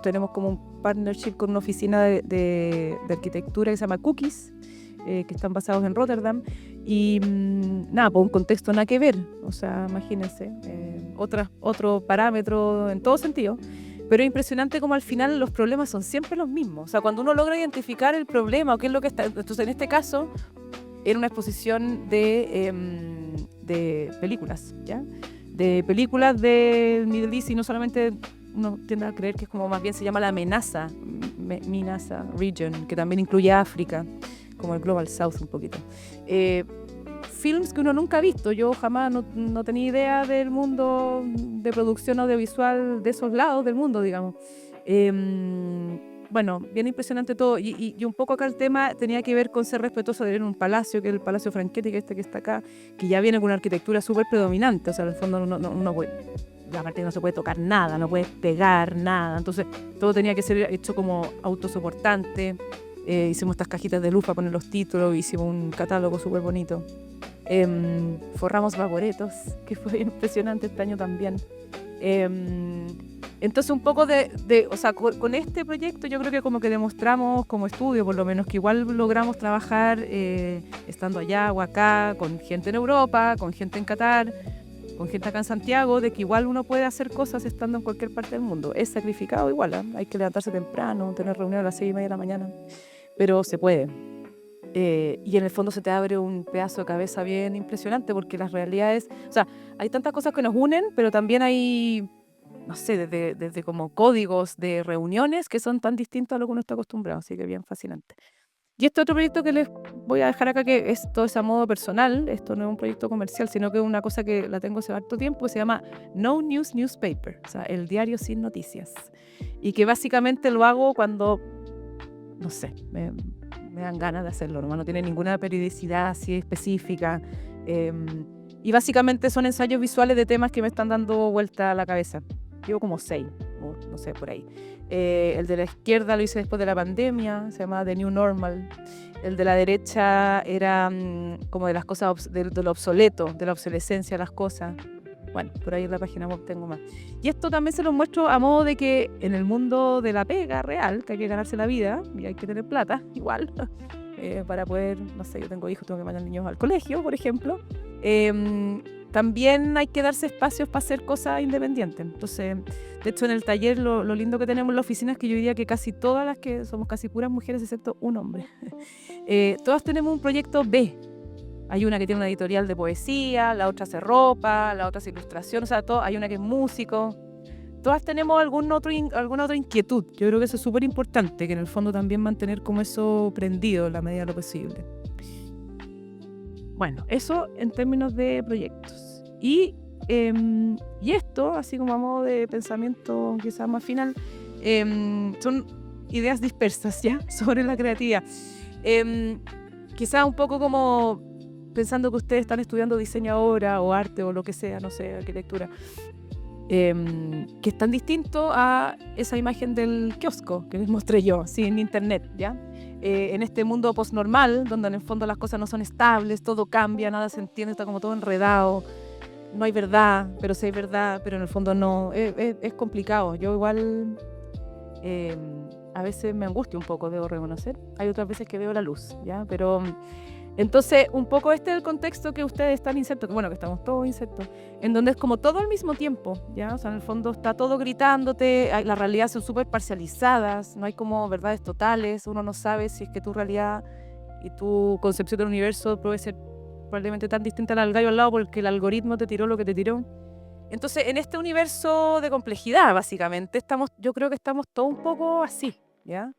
[SPEAKER 2] tenemos como un partnership con una oficina de arquitectura que se llama Cookies, que están basados en Rotterdam. Y nada, pues un contexto nada que ver. O sea, imagínense, otro parámetro en todo sentido. Pero es impresionante como al final los problemas son siempre los mismos. O sea, cuando uno logra identificar el problema o qué es lo que está... Entonces, en este caso, era una exposición de películas, ¿ya? De películas del Middle East, y no solamente uno tiende a creer que es como más bien se llama la Menasa Region, que también incluye África, como el Global South un poquito. Films que uno nunca ha visto. Yo jamás no tenía idea del mundo de producción audiovisual de esos lados del mundo, digamos. Bueno, bien impresionante todo. Y un poco acá el tema tenía que ver con ser respetuoso de un palacio, que es el Palacio Franchetti, que está acá, que ya viene con una arquitectura súper predominante. O sea, en el fondo no puede, aparte no se puede tocar nada, no puede pegar nada. Entonces, todo tenía que ser hecho como autosoportante. Hicimos estas cajitas de luz para poner los títulos, hicimos un catálogo súper bonito. Forramos vaporetos, que fue impresionante este año también. Entonces un poco o sea, con este proyecto yo creo que como que demostramos como estudio, por lo menos, que igual logramos trabajar estando allá o acá, con gente en Europa, con gente en Qatar, con gente acá en Santiago, de que igual uno puede hacer cosas estando en cualquier parte del mundo. Es sacrificado igual, ¿eh? Hay que levantarse temprano, tener reunión a las 6:30 de la mañana, pero se puede. Y en el fondo se te abre un pedazo de cabeza bien impresionante, porque las realidades, o sea, hay tantas cosas que nos unen, pero también hay, no sé, desde como códigos de reuniones que son tan distintos a lo que uno está acostumbrado, así que bien fascinante. Y este otro proyecto que les voy a dejar acá, que esto es a modo personal, esto no es un proyecto comercial, sino que es una cosa que la tengo hace harto tiempo, se llama No News Newspaper, o sea, el diario sin noticias. Y que básicamente lo hago cuando, no sé, me dan ganas de hacerlo, no tiene ninguna periodicidad así específica. Y básicamente son ensayos visuales de temas que me están dando vuelta a la cabeza. Llevo como 6, o no sé, por ahí. El de la izquierda lo hice después de la pandemia, se llama The New Normal. El de la derecha era como de las cosas, de lo obsoleto, de la obsolescencia de las cosas. Bueno, por ahí en la página web tengo más. Y esto también se los muestro a modo de que en el mundo de la pega real, que hay que ganarse la vida y hay que tener plata, igual, para poder, no sé, yo tengo hijos, tengo que mandar niños al colegio, por ejemplo. También hay que darse espacios para hacer cosas independientes. Entonces, de hecho, en el taller lo lindo que tenemos en la oficina es que yo diría que casi todas las que somos casi puras mujeres, excepto un hombre, todas tenemos un proyecto B. Hay una que tiene una editorial de poesía, la otra hace ropa, la otra hace ilustración, o sea, hay una que es músico. Todas tenemos alguna otra inquietud. Yo creo que eso es súper importante, que en el fondo también mantener como eso prendido en la medida de lo posible. Bueno, eso en términos de proyectos. Y esto, así como a modo de pensamiento quizás más final, son ideas dispersas ya sobre la creatividad. Quizás un poco como pensando que ustedes están estudiando diseño ahora, o arte, o lo que sea, no sé, arquitectura, que es tan distinto a esa imagen del kiosco que les mostré yo, sí, en internet, ¿ya? En este mundo postnormal, donde en el fondo las cosas no son estables, todo cambia, nada se entiende, está como todo enredado, no hay verdad, pero sí hay verdad, pero en el fondo no, es complicado. Yo igual a veces me angustia un poco, debo reconocer, hay otras veces que veo la luz, ¿ya? Pero Entonces, un poco este es el contexto que ustedes están insertos, que bueno, que estamos todos insertos, en donde es como todo al mismo tiempo, ¿ya? O sea, en el fondo está todo gritándote, las realidades son súper parcializadas, no hay como verdades totales, uno no sabe si es que tu realidad y tu concepción del universo puede ser probablemente tan distinta al gallo al lado porque el algoritmo te tiró lo que te tiró. Entonces, en este universo de complejidad, básicamente, yo creo que estamos todos un poco así, ¿ya?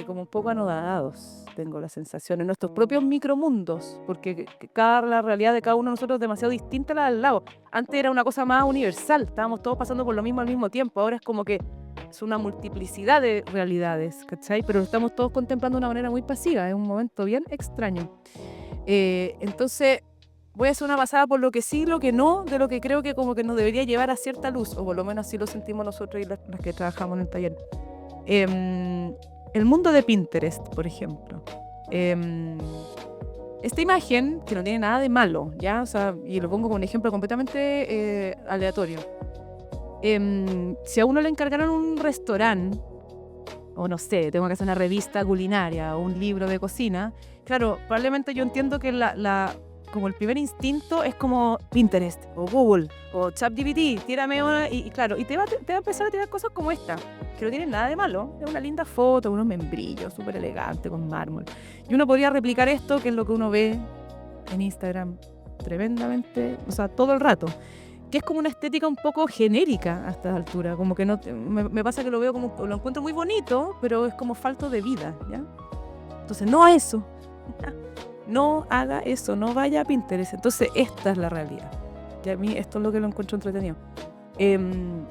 [SPEAKER 2] Como un poco anodados, tengo la sensación, en nuestros propios micromundos, porque la realidad de cada uno de nosotros es demasiado distinta a la del lado. Antes era una cosa más universal, estábamos todos pasando por lo mismo al mismo tiempo, ahora es como que es una multiplicidad de realidades, ¿cachai? Pero lo estamos todos contemplando de una manera muy pasiva, es un momento bien extraño. Entonces, voy a hacer una pasada por lo que sí, lo que no, de lo que creo que como que nos debería llevar a cierta luz, o por lo menos así lo sentimos nosotros y las que trabajamos en el taller. El mundo de Pinterest, por ejemplo. Esta imagen, que no tiene nada de malo, ¿ya? O sea, y lo pongo como un ejemplo completamente aleatorio. Si a uno le encargaron un restaurante, o no sé, tengo que hacer una revista culinaria o un libro de cocina, claro, probablemente yo entiendo que como el primer instinto es como Pinterest o Google o ChatGPT, tírame una y claro, y te va a empezar a tirar cosas como esta, que no tienen nada de malo, es una linda foto, unos membrillos súper elegantes con mármol. Y uno podría replicar esto, que es lo que uno ve en Instagram tremendamente, o sea, todo el rato, que es como una estética un poco genérica a esta altura, como que me pasa que lo veo como, lo encuentro muy bonito, pero es como falto de vida, ¿ya? Entonces, no a eso. No haga eso, no vaya a Pinterest. Entonces, esta es la realidad. Y a mí esto es lo que lo encuentro entretenido. Un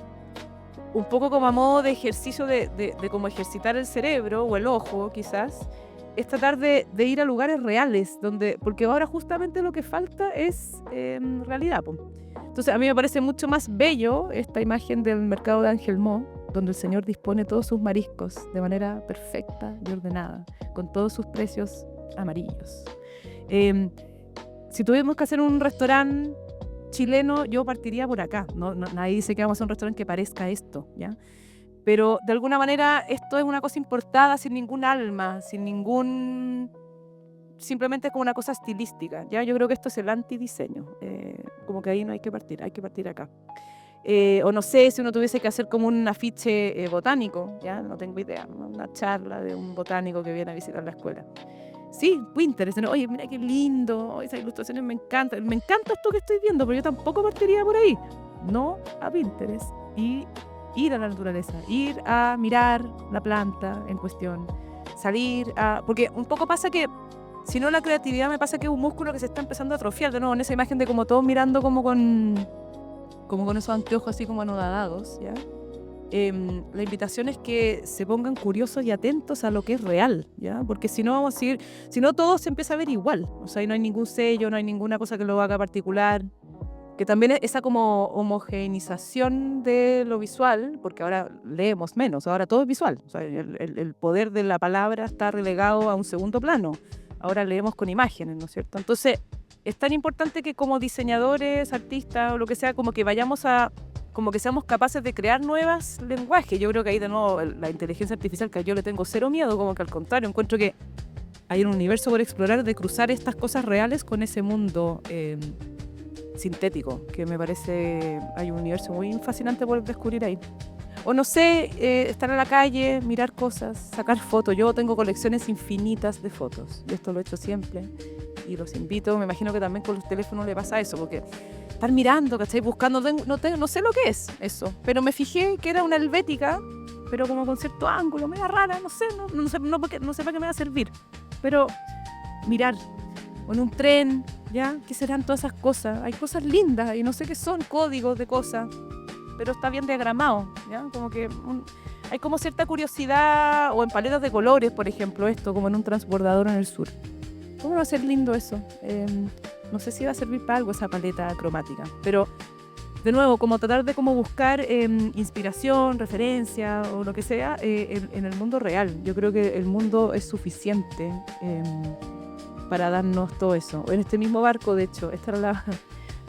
[SPEAKER 2] poco como a modo de ejercicio de cómo ejercitar el cerebro o el ojo, quizás, es tratar de ir a lugares reales, porque ahora justamente lo que falta es realidad. Entonces, a mí me parece mucho más bello esta imagen del mercado de Ángel Mo, donde el señor dispone todos sus mariscos de manera perfecta y ordenada, con todos sus precios amarillos. Si tuviéramos que hacer un restaurante chileno, yo partiría por acá. Nadie dice que vamos a hacer un restaurante que parezca esto, ¿ya? Pero de alguna manera esto es una cosa importada sin ningún alma, simplemente como una cosa estilística, ¿ya? Yo creo que esto es el antidiseño, como que ahí no hay que partir acá. O no sé, si uno tuviese que hacer como un afiche botánico, ya no tengo idea, una charla de un botánico que viene a visitar la escuela. Sí, Pinterest, ¿no? Oye, mira qué lindo, esas ilustraciones me encanta esto que estoy viendo, pero yo tampoco partiría por ahí. No a Pinterest y ir a la naturaleza, ir a mirar la planta en cuestión, porque un poco pasa que, si no la creatividad, me pasa que es un músculo que se está empezando a atrofiar de nuevo en esa imagen de como todos mirando como con esos anteojos así como anodadados, ¿ya? La invitación es que se pongan curiosos y atentos a lo que es real, ¿ya? Porque si no vamos a ir, si no todo se empieza a ver igual, o sea, y no hay ningún sello, no hay ninguna cosa que lo haga particular, que también es esa como homogeneización de lo visual, porque ahora leemos menos, ahora todo es visual, o sea, el poder de la palabra está relegado a un segundo plano, ahora leemos con imágenes, ¿no es cierto? Entonces, es tan importante que como diseñadores, artistas o lo que sea, como que seamos capaces de crear nuevos lenguajes. Yo creo que ahí de nuevo la inteligencia artificial, que yo le tengo cero miedo, como que al contrario, encuentro que hay un universo por explorar de cruzar estas cosas reales con ese mundo sintético, que me parece, hay un universo muy fascinante por descubrir ahí. O no sé, estar en la calle, mirar cosas, sacar fotos. Yo tengo colecciones infinitas de fotos, y esto lo he hecho siempre, y los invito, me imagino que también con los teléfonos le pasa eso, porque estar mirando, ¿cachai? Buscando, no sé lo que es eso, pero me fijé que era una helvética, pero como con cierto ángulo, media rara, no sé para qué me va a servir, pero mirar, o en un tren, ¿ya? ¿Qué serán todas esas cosas? Hay cosas lindas y no sé qué son, códigos de cosas, pero está bien diagramado, ¿ya? Como que hay como cierta curiosidad, o en paletas de colores, por ejemplo, esto, como en un transbordador en el sur. ¿Cómo va a ser lindo eso? No sé si va a servir para algo esa paleta cromática, pero de nuevo, como tratar de como buscar inspiración, referencia o lo que sea en el mundo real. Yo creo que el mundo es suficiente para darnos todo eso. En este mismo barco, de hecho, esta era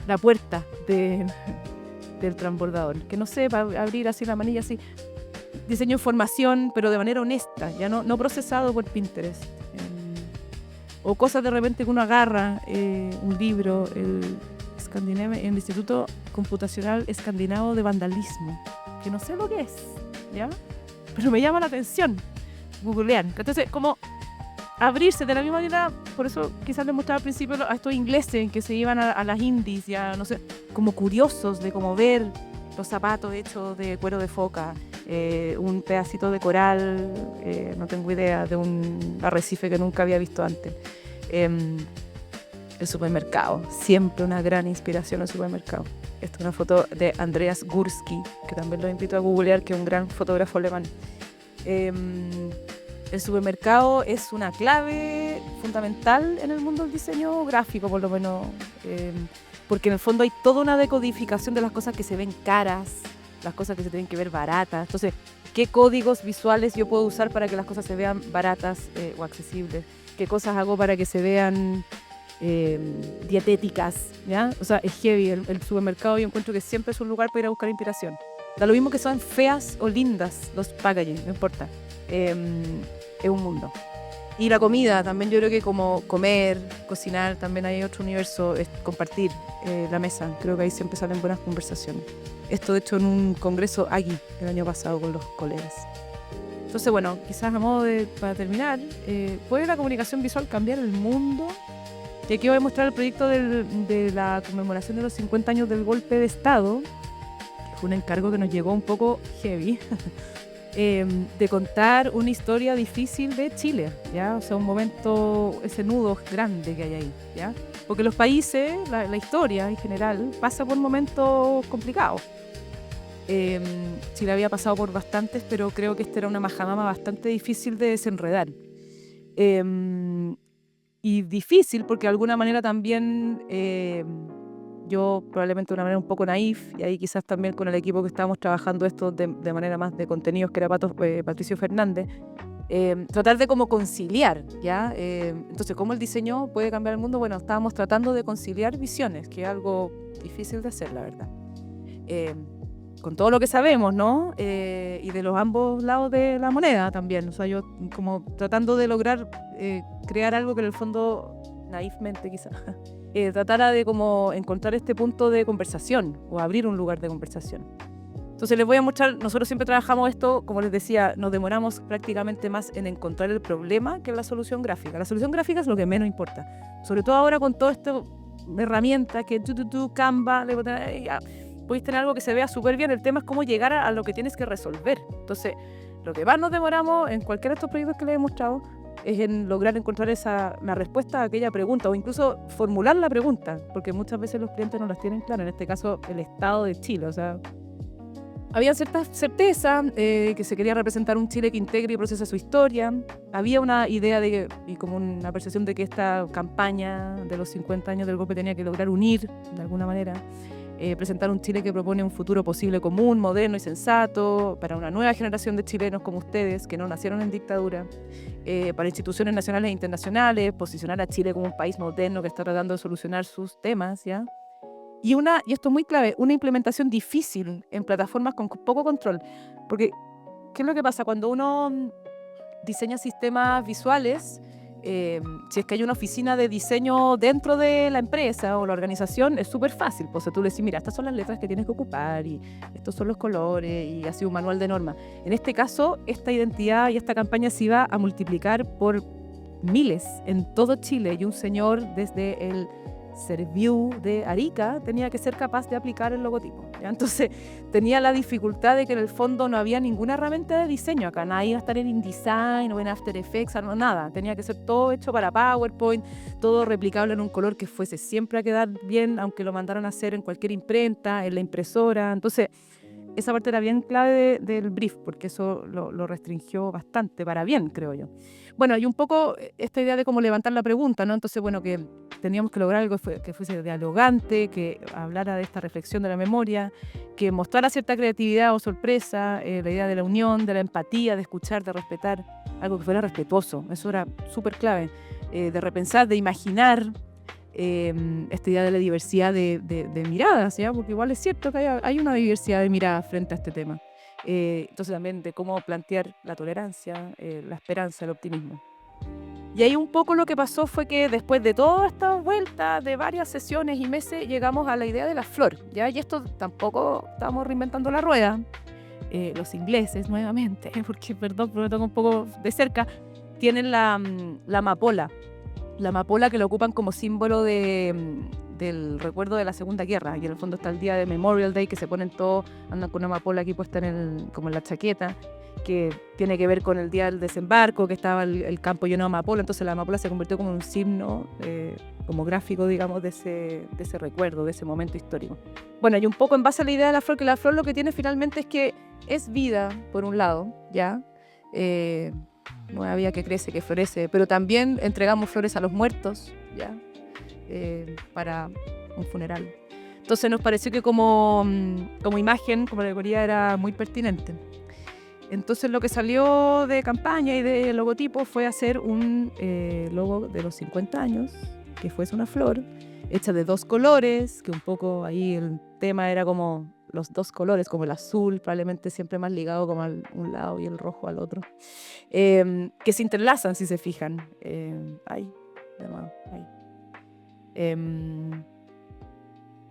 [SPEAKER 2] la puerta del transbordador, que no sé, para abrir así la manilla así. Diseño información, pero de manera honesta, ya no procesado por Pinterest. o cosas de repente que uno agarra, un libro, el Instituto Computacional Escandinavo de Vandalismo, que no sé lo que es, ¿ya? Pero me llama la atención googlear. Entonces, como abrirse de la misma manera, por eso quizás les mostraba al principio a estos ingleses que se iban a las indies, ya no sé, como curiosos de como ver los zapatos hechos de cuero de foca, un pedacito de coral, no tengo idea, de un arrecife que nunca había visto antes. El supermercado, siempre una gran inspiración el supermercado. Esta es una foto de Andreas Gursky, que también lo invito a googlear, que es un gran fotógrafo alemán. El supermercado es una clave fundamental en el mundo del diseño gráfico, por lo menos, porque en el fondo hay toda una decodificación de las cosas que se ven caras, las cosas que se tienen que ver baratas. Entonces, ¿qué códigos visuales yo puedo usar para que las cosas se vean baratas o accesibles? ¿Qué cosas hago para que se vean dietéticas? ¿Ya? O sea, es heavy. El supermercado yo encuentro que siempre es un lugar para ir a buscar inspiración. Da lo mismo que son feas o lindas los packaging, no importa. Es un mundo. Y la comida, también yo creo que como comer, cocinar, también hay otro universo, es compartir la mesa. Creo que ahí siempre salen buenas conversaciones. Esto de hecho en un congreso aquí el año pasado con los colegas. Entonces, bueno, quizás a modo para terminar, ¿puede la comunicación visual cambiar el mundo? Y aquí voy a mostrar el proyecto de la conmemoración de los 50 años del golpe de Estado, que fue un encargo que nos llegó un poco heavy, de contar una historia difícil de Chile, ¿ya? O sea, un momento, ese nudo grande que hay ahí, ¿ya? Porque los países, la historia en general, pasa por momentos complicados. Chile había pasado por bastantes, pero creo que esta era una majamama bastante difícil de desenredar. Y difícil porque de alguna manera también yo probablemente de una manera un poco naif, y ahí quizás también con el equipo que estábamos trabajando esto de manera más de contenidos, que era Patricio Fernández, tratar de como conciliar, ¿ya? Entonces, ¿cómo el diseño puede cambiar el mundo? Bueno, estábamos tratando de conciliar visiones, que es algo difícil de hacer, la verdad. Con todo lo que sabemos, ¿no? Y de los ambos lados de la moneda también. O sea, yo como tratando de lograr crear algo que en el fondo, naifmente quizás, tratara de como encontrar este punto de conversación o abrir un lugar de conversación. Entonces les voy a mostrar, nosotros siempre trabajamos esto, como les decía, nos demoramos prácticamente más en encontrar el problema que en la solución gráfica. La solución gráfica es lo que menos importa. Sobre todo ahora con todo esto, herramientas que Canva, podéis tener algo que se vea súper bien. El tema es cómo llegar a lo que tienes que resolver. Entonces, lo que más nos demoramos en cualquiera de estos proyectos que les he mostrado es en lograr encontrar la respuesta a aquella pregunta, o incluso formular la pregunta, porque muchas veces los clientes no las tienen claras. En este caso, el Estado de Chile. O sea, había cierta certeza que se quería representar un Chile que integre y procese su historia. Había una idea y como una percepción de que esta campaña de los 50 años del golpe tenía que lograr unir de alguna manera. Presentar un Chile que propone un futuro posible común, moderno y sensato para una nueva generación de chilenos como ustedes, que no nacieron en dictadura, para instituciones nacionales e internacionales, posicionar a Chile como un país moderno que está tratando de solucionar sus temas, ¿ya? Y esto es muy clave, una implementación difícil en plataformas con poco control. Porque, ¿qué es lo que pasa? Cuando uno diseña sistemas visuales, si es que hay una oficina de diseño dentro de la empresa o la organización, es súper fácil. Pues tú le decís, mira, estas son las letras que tienes que ocupar y estos son los colores y así un manual de normas. En este caso, esta identidad y esta campaña se iba a multiplicar por miles en todo Chile, y un señor desde el Serviu de Arica tenía que ser capaz de aplicar el logotipo, ¿ya? Entonces tenía la dificultad de que en el fondo no había ninguna herramienta de diseño acá, nadie iba a estar en InDesign o en After Effects, no, nada, tenía que ser todo hecho para PowerPoint, todo replicable en un color que fuese siempre a quedar bien, aunque lo mandaran a hacer en cualquier imprenta, en la impresora. Entonces esa parte era bien clave del brief, porque eso lo restringió bastante, para bien, creo yo. Bueno, y un poco esta idea de cómo levantar la pregunta, ¿no? Entonces, bueno, que teníamos que lograr algo que fuese dialogante, que hablara de esta reflexión de la memoria, que mostrara cierta creatividad o sorpresa, la idea de la unión, de la empatía, de escuchar, de respetar, algo que fuera respetuoso. Eso era súper clave, de repensar, de imaginar, esta idea de la diversidad de miradas, ¿ya? Porque igual es cierto que hay una diversidad de miradas frente a este tema. Entonces también de cómo plantear la tolerancia, la esperanza, el optimismo. Y ahí un poco lo que pasó fue que después de toda esta vuelta de varias sesiones y meses llegamos a la idea de la flor, ¿ya? Y esto tampoco estamos reinventando la rueda. Los ingleses, nuevamente, porque perdón, pero me toca un poco de cerca, tienen la amapola. La amapola que lo ocupan como símbolo del recuerdo de la Segunda Guerra. Y en el fondo está el día de Memorial Day, que se ponen todos, andan con una amapola aquí puesta como en la chaqueta, que tiene que ver con el día del desembarco, que estaba el campo lleno de amapola. Entonces la amapola se convirtió como un signo, como gráfico, digamos, de ese recuerdo, de ese momento histórico. Bueno, y un poco en base a la idea de la flor, que la flor lo que tiene finalmente es que es vida, por un lado, ¿ya? Nueva vida que crece, que florece, pero también entregamos flores a los muertos, ¿ya? Para un funeral. Entonces nos pareció que como imagen, como alegoría, era muy pertinente. Entonces lo que salió de campaña y de logotipo fue hacer un logo de los 50 años, que fuese una flor, hecha de 2 colores, que un poco ahí el tema era como los 2 colores, como el azul, probablemente siempre más ligado como a un lado y el rojo al otro, que se entrelazan si se fijan. Ahí, de nuevo, ahí.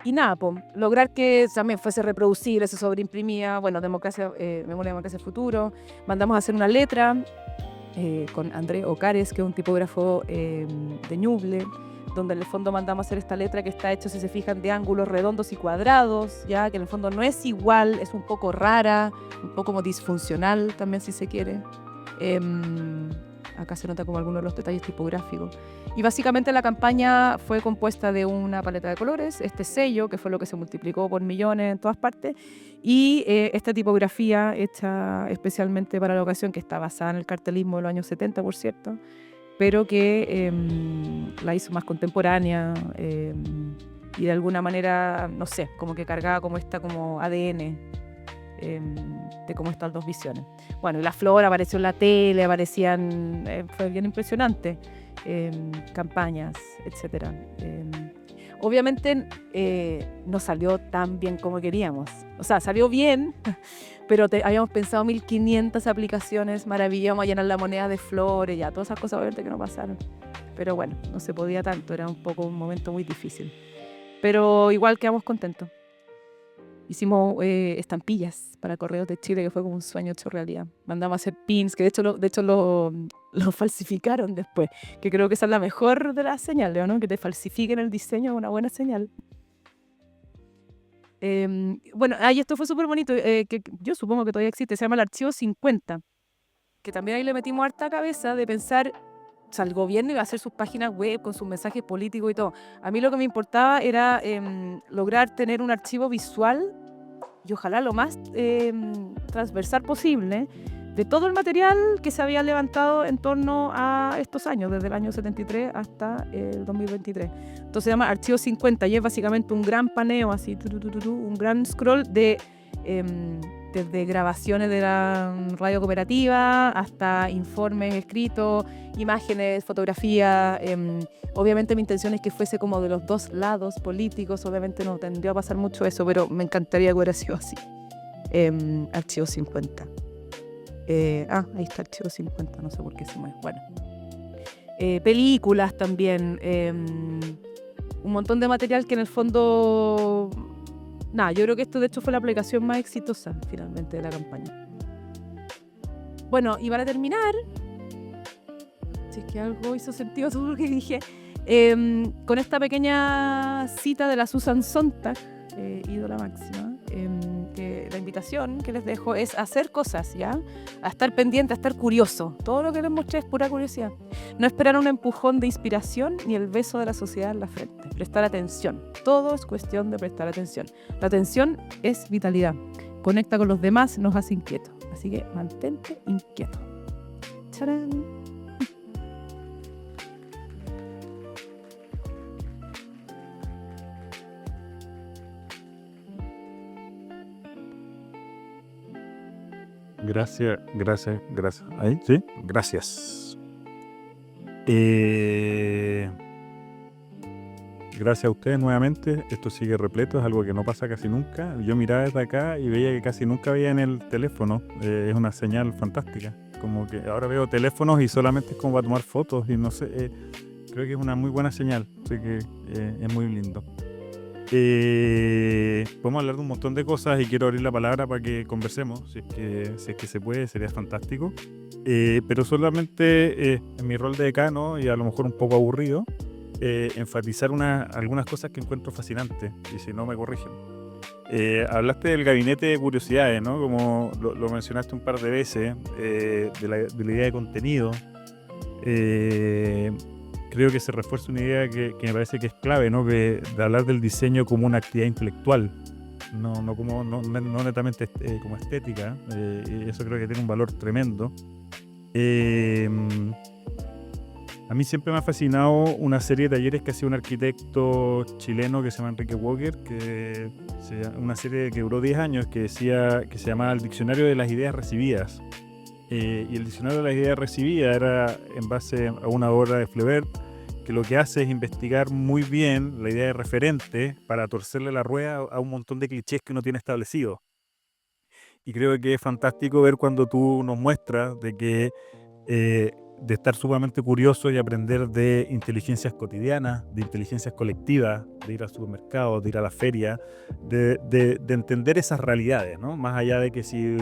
[SPEAKER 2] Y nada, lograr que también fuese reproducible, se sobreimprimía, bueno, Memoria de Democracia Futuro. Mandamos a hacer una letra con André Ocares, que es un tipógrafo de Ñuble, donde en el fondo mandamos a hacer esta letra que está hecha, si se fijan, de ángulos redondos y cuadrados, ya que en el fondo no es igual, es un poco rara, un poco como disfuncional también, si se quiere. Acá se nota como algunos de los detalles tipográficos. Y básicamente la campaña fue compuesta de una paleta de colores, este sello, que fue lo que se multiplicó por millones en todas partes, y esta tipografía hecha especialmente para la ocasión, que está basada en el cartelismo de los años 70, por cierto, pero que la hizo más contemporánea y de alguna manera, no sé, como que cargaba como esta como ADN de cómo están 2 visiones. Bueno, y la flor apareció en la tele, aparecían, fue bien impresionante, campañas, etc. Obviamente no salió tan bien como queríamos. O sea, salió bien, pero habíamos pensado 1500 aplicaciones, maravillamos a llenar la moneda de flores, ya, todas esas cosas obviamente que no pasaron. Pero bueno, no se podía tanto, era un poco un momento muy difícil. Pero igual quedamos contentos. Hicimos estampillas para Correos de Chile, que fue como un sueño hecho realidad. Mandamos a hacer pins, que de hecho lo falsificaron después, que creo que esa es la mejor de las señales, ¿no? Que te falsifiquen el diseño es una buena señal. Bueno, y esto fue súper bonito, que yo supongo que todavía existe, se llama el Archivo 50, que también ahí le metimos harta cabeza de pensar, o sea, el gobierno iba a hacer sus páginas web con sus mensajes políticos y todo. A mí lo que me importaba era lograr tener un archivo visual y ojalá lo más transversal posible de todo el material que se había levantado en torno a estos años, desde el año 73 hasta el 2023. Entonces se llama Archivo 50 y es básicamente un gran paneo, así, un gran scroll de desde grabaciones de la radio cooperativa hasta informes escritos, imágenes, fotografías. Obviamente mi intención es que fuese como de los 2 lados políticos, obviamente no tendría a pasar mucho eso, pero me encantaría que hubiera sido así. Archivo 50. Ahí está Archivo 50, no sé por qué se mueve. Bueno. Películas también. Un montón de material que en el fondo... Nada, yo creo que esto de hecho fue la aplicación más exitosa finalmente de la campaña. Bueno, y para terminar, si es que algo hizo sentido todo lo que dije, con esta pequeña cita de la Susan Sontag, ídola máxima, que la invitación que les dejo es a hacer cosas, ¿ya? A estar pendiente, a estar curioso. Todo lo que les mostré es pura curiosidad. No esperar un empujón de inspiración ni el beso de la sociedad en la frente. Prestar atención. Todo es cuestión de prestar atención. La atención es vitalidad. Conecta con los demás, nos hace inquietos. Así que mantente inquieto. ¡Charán!
[SPEAKER 1] Gracias. ¿Ahí? ¿Sí? Gracias. gracias a ustedes nuevamente, esto sigue repleto, es algo que no pasa casi nunca. Yo miraba desde acá y veía que casi nunca veía en el teléfono, es una señal fantástica. Como que ahora veo teléfonos y solamente es como para tomar fotos y no sé, creo que es una muy buena señal, así que es muy lindo. Podemos hablar de un montón de cosas y quiero abrir la palabra para que conversemos, si es que se puede, sería fantástico. Pero solamente en mi rol de decano, y a lo mejor un poco aburrido, enfatizar algunas cosas que encuentro fascinantes, y si no me corrigen. Hablaste del gabinete de curiosidades, ¿no? Como lo mencionaste un par de veces, de la idea de contenido. Creo que se refuerza una idea que me parece que es clave, ¿no? De hablar del diseño como una actividad intelectual, no netamente como estética, y eso creo que tiene un valor tremendo. A mí siempre me ha fascinado una serie de talleres que hacía un arquitecto chileno que se llama Enrique Walker, una serie que duró 10 años, que se llamaba El Diccionario de las Ideas Recibidas. Y el Diccionario de las Ideas Recibidas era en base a una obra de Flaubert, que lo que hace es investigar muy bien la idea de referente para torcerle la rueda a un montón de clichés que uno tiene establecidos. Y creo que es fantástico ver cuando tú nos muestras de que de estar sumamente curioso y aprender de inteligencias cotidianas, de inteligencias colectivas, de ir al supermercado, de ir a la feria, de entender esas realidades, ¿no? Más allá que si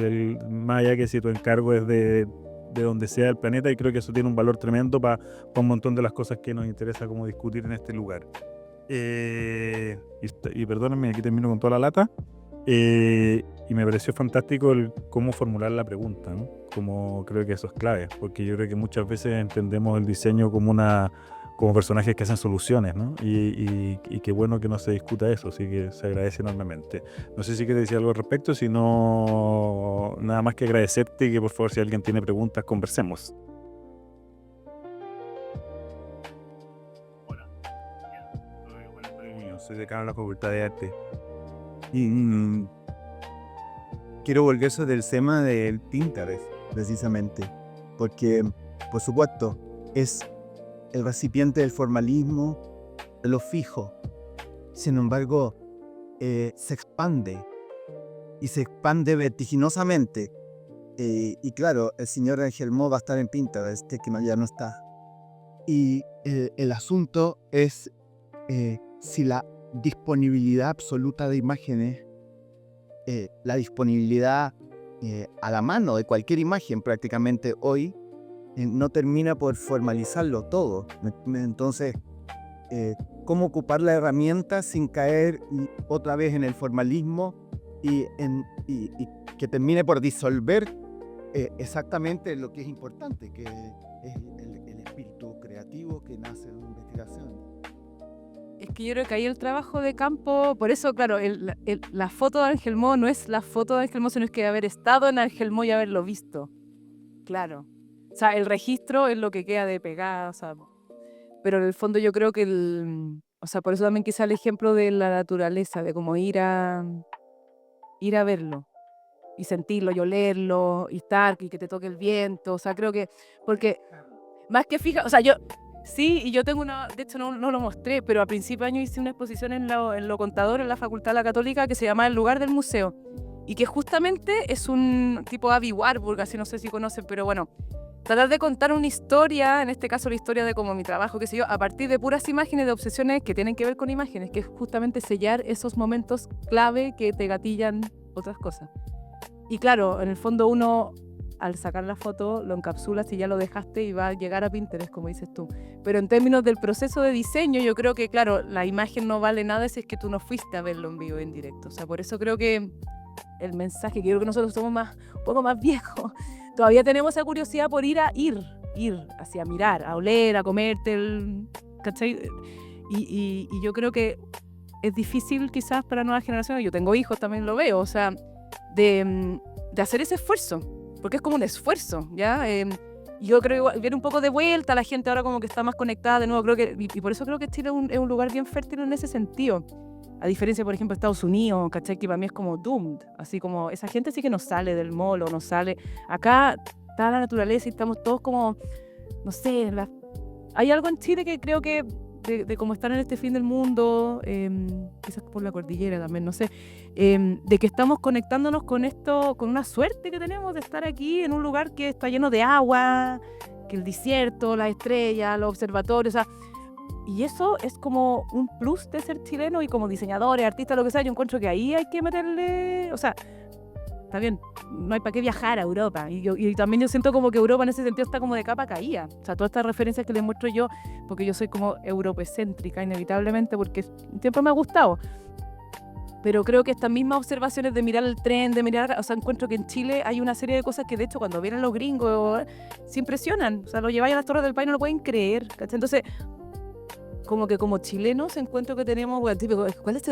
[SPEAKER 1] tu encargo es de donde sea el planeta, y creo que eso tiene un valor tremendo para un montón de las cosas que nos interesa como discutir en este lugar. Y perdónenme, aquí termino con toda la lata. Y me pareció fantástico cómo formular la pregunta, ¿no? Como creo que eso es clave, porque yo creo que muchas veces entendemos el diseño como personajes que hacen soluciones, ¿no? Y qué bueno que no se discuta eso, así que se agradece enormemente. No sé si quieres decir algo al respecto, si no, nada más que agradecerte y que por favor si alguien tiene preguntas, conversemos. Hola, soy decano de la Facultad de Arte.
[SPEAKER 3] Y quiero volver sobre el tema del Pinterest, precisamente, porque, por supuesto, es el recipiente del formalismo, de lo fijo. Sin embargo, se expande, y se expande vertiginosamente. Y claro, el señor Ángel Mo va a estar en Pinterest, que ya no está. Y el asunto es si la disponibilidad absoluta de imágenes, la disponibilidad a la mano de cualquier imagen prácticamente hoy, no termina por formalizarlo todo. Entonces, ¿cómo ocupar la herramienta sin caer otra vez en el formalismo y que termine por disolver exactamente lo que es importante, que es el espíritu creativo que nace de una investigación?
[SPEAKER 2] Es que yo creo que ahí el trabajo de campo, por eso, claro, la foto de Ángel Mo no es la foto de Ángel Mo, sino es que haber estado en Ángel Mo y haberlo visto. Claro. O sea, el registro es lo que queda de pegada, o sea, pero en el fondo yo creo que o sea, por eso también quizá el ejemplo de la naturaleza, de como ir a verlo y sentirlo y olerlo y estar y que te toque el viento, o sea, creo que, porque más que fija, o sea, sí, y yo tengo de hecho no lo mostré, pero a principio de año hice una exposición en lo Contador, en la Facultad de la Católica, que se llama El lugar del museo, y que justamente es un tipo Abby Warburg, así no sé si conocen, pero bueno, tratar de contar una historia, en este caso la historia de como mi trabajo, qué sé yo, a partir de puras imágenes, de obsesiones que tienen que ver con imágenes, que es justamente sellar esos momentos clave que te gatillan otras cosas. Y claro, en el fondo uno, al sacar la foto, lo encapsulas y ya lo dejaste y va a llegar a Pinterest, como dices tú. Pero en términos del proceso de diseño, yo creo que, claro, la imagen no vale nada si es que tú no fuiste a verlo en vivo, en directo. O sea, por eso creo que el mensaje, que creo que nosotros somos un poco más viejos, todavía tenemos esa curiosidad por ir hacia mirar, a oler, a comerte, ¿cachai? Y yo creo que es difícil quizás para nuevas generaciones, yo tengo hijos, también lo veo, o sea, de hacer ese esfuerzo, porque es como un esfuerzo, ¿ya? Yo creo que viene un poco de vuelta, la gente ahora como que está más conectada de nuevo, creo que, y por eso creo que Chile es un lugar bien fértil en ese sentido, a diferencia, por ejemplo, de Estados Unidos, ¿cachai? Que para mí es como doomed, así como esa gente sí que no sale del mall o no sale, acá está la naturaleza y estamos todos como, no sé, hay algo en Chile que creo que de cómo están en este fin del mundo, quizás por la cordillera también, no sé, de que estamos conectándonos con esto, con una suerte que tenemos de estar aquí en un lugar que está lleno de agua, que el desierto, las estrellas, los observatorios, o sea, y eso es como un plus de ser chileno y como diseñadores, artistas, lo que sea. Yo encuentro que ahí hay que meterle, o sea, está bien, no hay para qué viajar a Europa. Y también yo siento como que Europa en ese sentido está como de capa caída. O sea, todas estas referencias que les muestro yo, porque yo soy como europecéntrica inevitablemente, porque siempre me ha gustado. Pero creo que estas mismas observaciones de mirar el tren, de mirar, o sea, encuentro que en Chile hay una serie de cosas que de hecho cuando vienen los gringos se impresionan. O sea, lo lleváis a las Torres del Paine y no lo pueden creer, ¿cachai? Entonces, como que como chilenos encuentro que tenemos, bueno, típico, ¿cuál es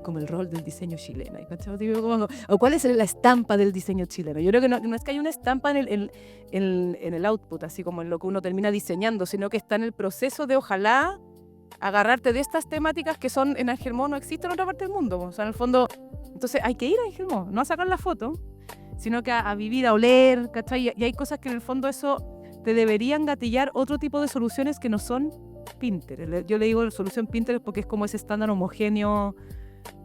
[SPEAKER 2] como el rol del diseño chileno? Típico, o cuál es la estampa del diseño chileno. Yo creo que no es que haya una estampa en el output, así como en lo que uno termina diseñando, sino que está en el proceso de ojalá agarrarte de estas temáticas que son en Angelmó, no existen en otra parte del mundo. O sea, en el fondo, entonces hay que ir a Angelmó, no a sacar la foto, sino que a vivir, a oler, ¿cachai? Y hay cosas que en el fondo eso te deberían gatillar otro tipo de soluciones que no son Pinterest. Yo le digo solución Pinterest porque es como ese estándar homogéneo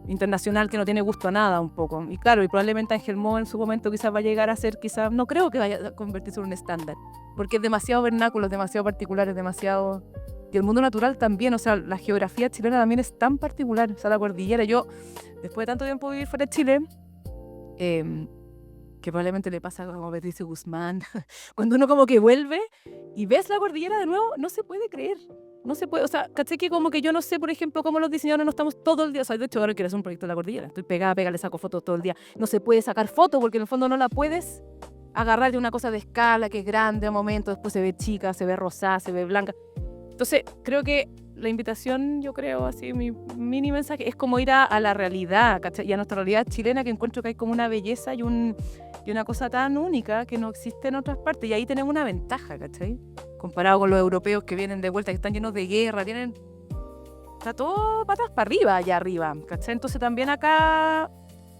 [SPEAKER 2] internacional que no tiene gusto a nada un poco. Y claro, y probablemente Angelmó en su momento quizás va a llegar a ser, quizás, no creo que vaya a convertirse en un estándar, porque es demasiado vernáculo, es demasiado particular, es demasiado... Y el mundo natural también, o sea, la geografía chilena también es tan particular, o sea, la cordillera. Yo, después de tanto tiempo vivir fuera de Chile, que probablemente le pasa como a Patricio Guzmán, cuando uno como que vuelve y ves la cordillera de nuevo, no se puede creer. No se puede, o sea, caché que como que yo no sé, por ejemplo, cómo los diseñadores no estamos todo el día, o sea, de hecho ahora quiero hacer un proyecto de la cordillera, estoy pegada, le saco fotos todo el día. No se puede sacar fotos porque en el fondo no la puedes agarrar de una cosa de escala que es grande a momento, después se ve chica, se ve rosada, se ve blanca. Entonces, creo que la invitación, yo creo, así, mi mini mensaje, es como ir a la realidad, ¿cachai? Y a nuestra realidad chilena, que encuentro que hay como una belleza y una cosa tan única que no existe en otras partes. Y ahí tenemos una ventaja, ¿cachai? Comparado con los europeos que vienen de vuelta, que están llenos de guerra, está todo patas para arriba, allá arriba, ¿cachai? Entonces también acá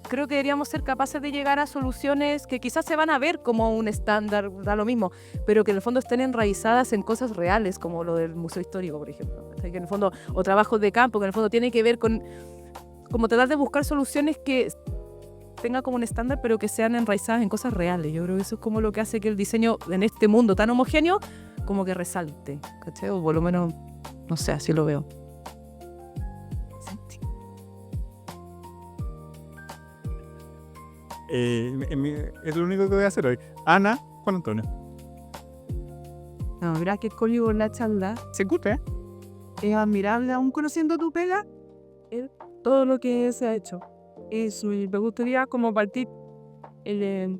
[SPEAKER 2] creo que deberíamos ser capaces de llegar a soluciones que quizás se van a ver como un estándar, da lo mismo, pero que en el fondo estén enraizadas en cosas reales, como lo del Museo Histórico, por ejemplo. ¿Cachai? Que en el fondo, o trabajos de campo, que en el fondo tiene que ver con como tratar de buscar soluciones que tengan como un estándar, pero que sean enraizadas en cosas reales. Yo creo que eso es como lo que hace que el diseño en este mundo tan homogéneo como que resalte, ¿cachai? O por lo menos, no sé, así lo veo.
[SPEAKER 1] Es lo único que voy a hacer hoy. Ana, Juan Antonio.
[SPEAKER 4] La verdad que el código en la charla
[SPEAKER 1] ¿Se escucha?
[SPEAKER 4] es admirable, aún conociendo tu pega, todo lo que se ha hecho. Eso, y me gustaría como partir en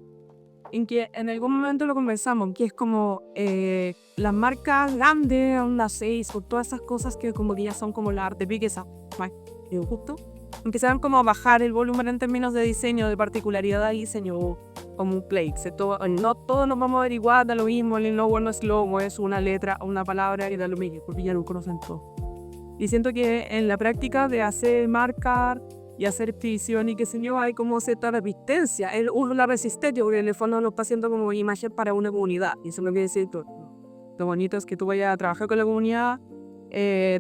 [SPEAKER 4] que en algún momento lo conversamos, que es como las marcas grandes, onda 6, o todas esas cosas que como que ya son como la arte piqueza, justo, empezaron como a bajar el volumen en términos de diseño, de particularidad de diseño, como un play. No todos nos vamos a ver igual, da lo mismo, el logo no es logo, es una letra o una palabra y da lo mismo, porque ya lo conocen todo. Y siento que en la práctica de hacer marcar y hacer exhibición y qué sé yo, hay como cierta resistencia. Uno la resiste, porque en el fondo lo está haciendo como imagen para una comunidad. Y eso me quiere decir todo. Lo bonito es que tú vayas a trabajar con la comunidad,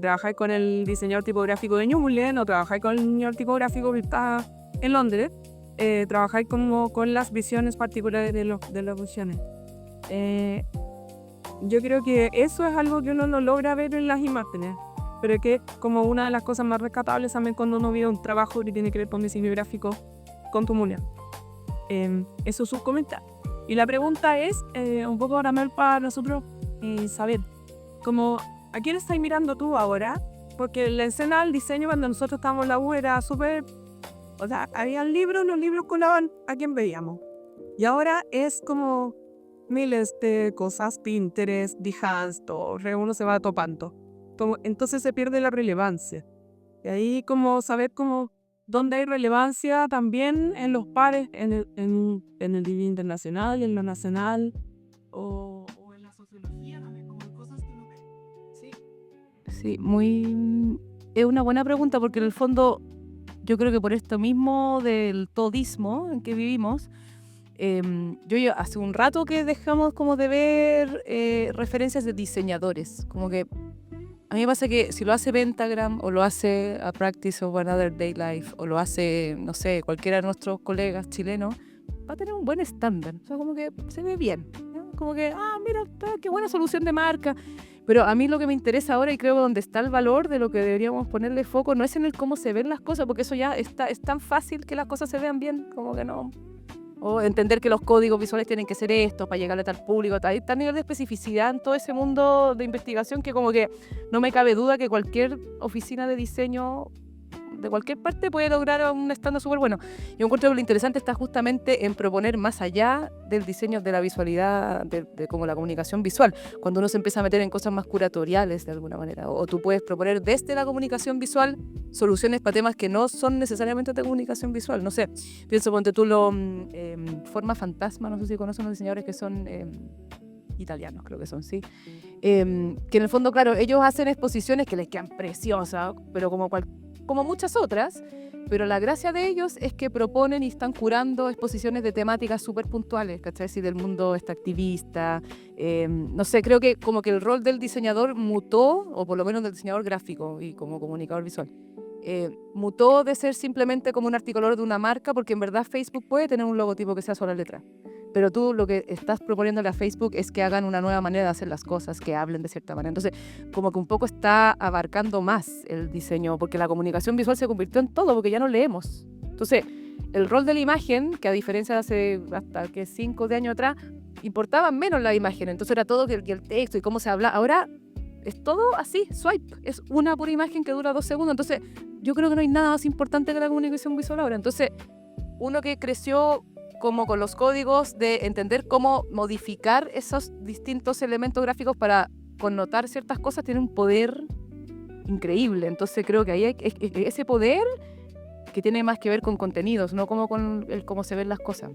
[SPEAKER 4] trabajar con el diseñador tipográfico de Ñuble, o trabajar con el diseñador tipográfico que está en Londres, trabajar como con las visiones particulares de las visiones. Yo creo que eso es algo que uno no logra ver en las imágenes, pero que es como una de las cosas más rescatables también cuando uno ve un trabajo que tiene que ver con diseño gráfico con tu comunidad. Eso es un comentario. Y la pregunta es, un poco para nosotros saber, como, ¿a quién estás mirando tú ahora? Porque la escena del diseño cuando nosotros estábamos en la U era súper... O sea, había libros, los libros colaban a quién veíamos. Y ahora es como miles de cosas, Pinterest, Behance, todo, uno se va topando. Entonces se pierde la relevancia. Y ahí como saber como dónde hay relevancia también en los pares, en el diseño internacional y en lo nacional, o en la sociología también, como cosas que no ven.
[SPEAKER 2] Sí, es una buena pregunta porque en el fondo yo creo que por esto mismo del todismo en que vivimos, yo hace un rato que dejamos como de ver referencias de diseñadores, como que A mí me pasa que si lo hace Pentagram o lo hace A Practice of Another Day Life o lo hace, no sé, cualquiera de nuestros colegas chilenos, va a tener un buen estándar. O sea, como que se ve bien, ¿no? Como que, mira, qué buena solución de marca. Pero a mí lo que me interesa ahora y creo que donde está el valor de lo que deberíamos ponerle foco no es en el cómo se ven las cosas, porque eso ya es tan fácil que las cosas se vean bien, como que no. O entender que los códigos visuales tienen que ser estos para llegarle a tal público. Hay tal nivel de especificidad en todo ese mundo de investigación que como que no me cabe duda que cualquier oficina de diseño de cualquier parte puede lograr un estándar súper bueno. Yo encuentro que lo interesante está justamente en proponer más allá del diseño de la visualidad, de como la comunicación visual, cuando uno se empieza a meter en cosas más curatoriales de alguna manera, o tú puedes proponer desde la comunicación visual soluciones para temas que no son necesariamente de comunicación visual. No sé, pienso, ponte tú Forma Fantasma, no sé si conocen los diseñadores que son italianos, creo que son, sí. Que en el fondo, claro, ellos hacen exposiciones que les quedan preciosas, pero como muchas otras, pero la gracia de ellos es que proponen y están curando exposiciones de temáticas súper puntuales, ¿cachai? Si del mundo activista, no sé, creo que como que el rol del diseñador mutó, o por lo menos del diseñador gráfico y como comunicador visual, mutó de ser simplemente como un articulador de una marca, porque en verdad Facebook puede tener un logotipo que sea solo letra. Pero tú lo que estás proponiéndole a Facebook es que hagan una nueva manera de hacer las cosas, que hablen de cierta manera. Entonces, como que un poco está abarcando más el diseño, porque la comunicación visual se convirtió en todo, porque ya no leemos. Entonces, el rol de la imagen, que a diferencia de hace hasta 5 de años atrás, importaba menos la imagen. Entonces era todo que el texto y cómo se habla. Ahora es todo así, swipe. Es una pura imagen que dura 2 segundos. Entonces, yo creo que no hay nada más importante que la comunicación visual ahora. Entonces, uno que creció como con los códigos de entender cómo modificar esos distintos elementos gráficos para connotar ciertas cosas, tiene un poder increíble. Entonces creo que ahí hay ese poder que tiene más que ver con contenidos, no como con cómo se ven las cosas.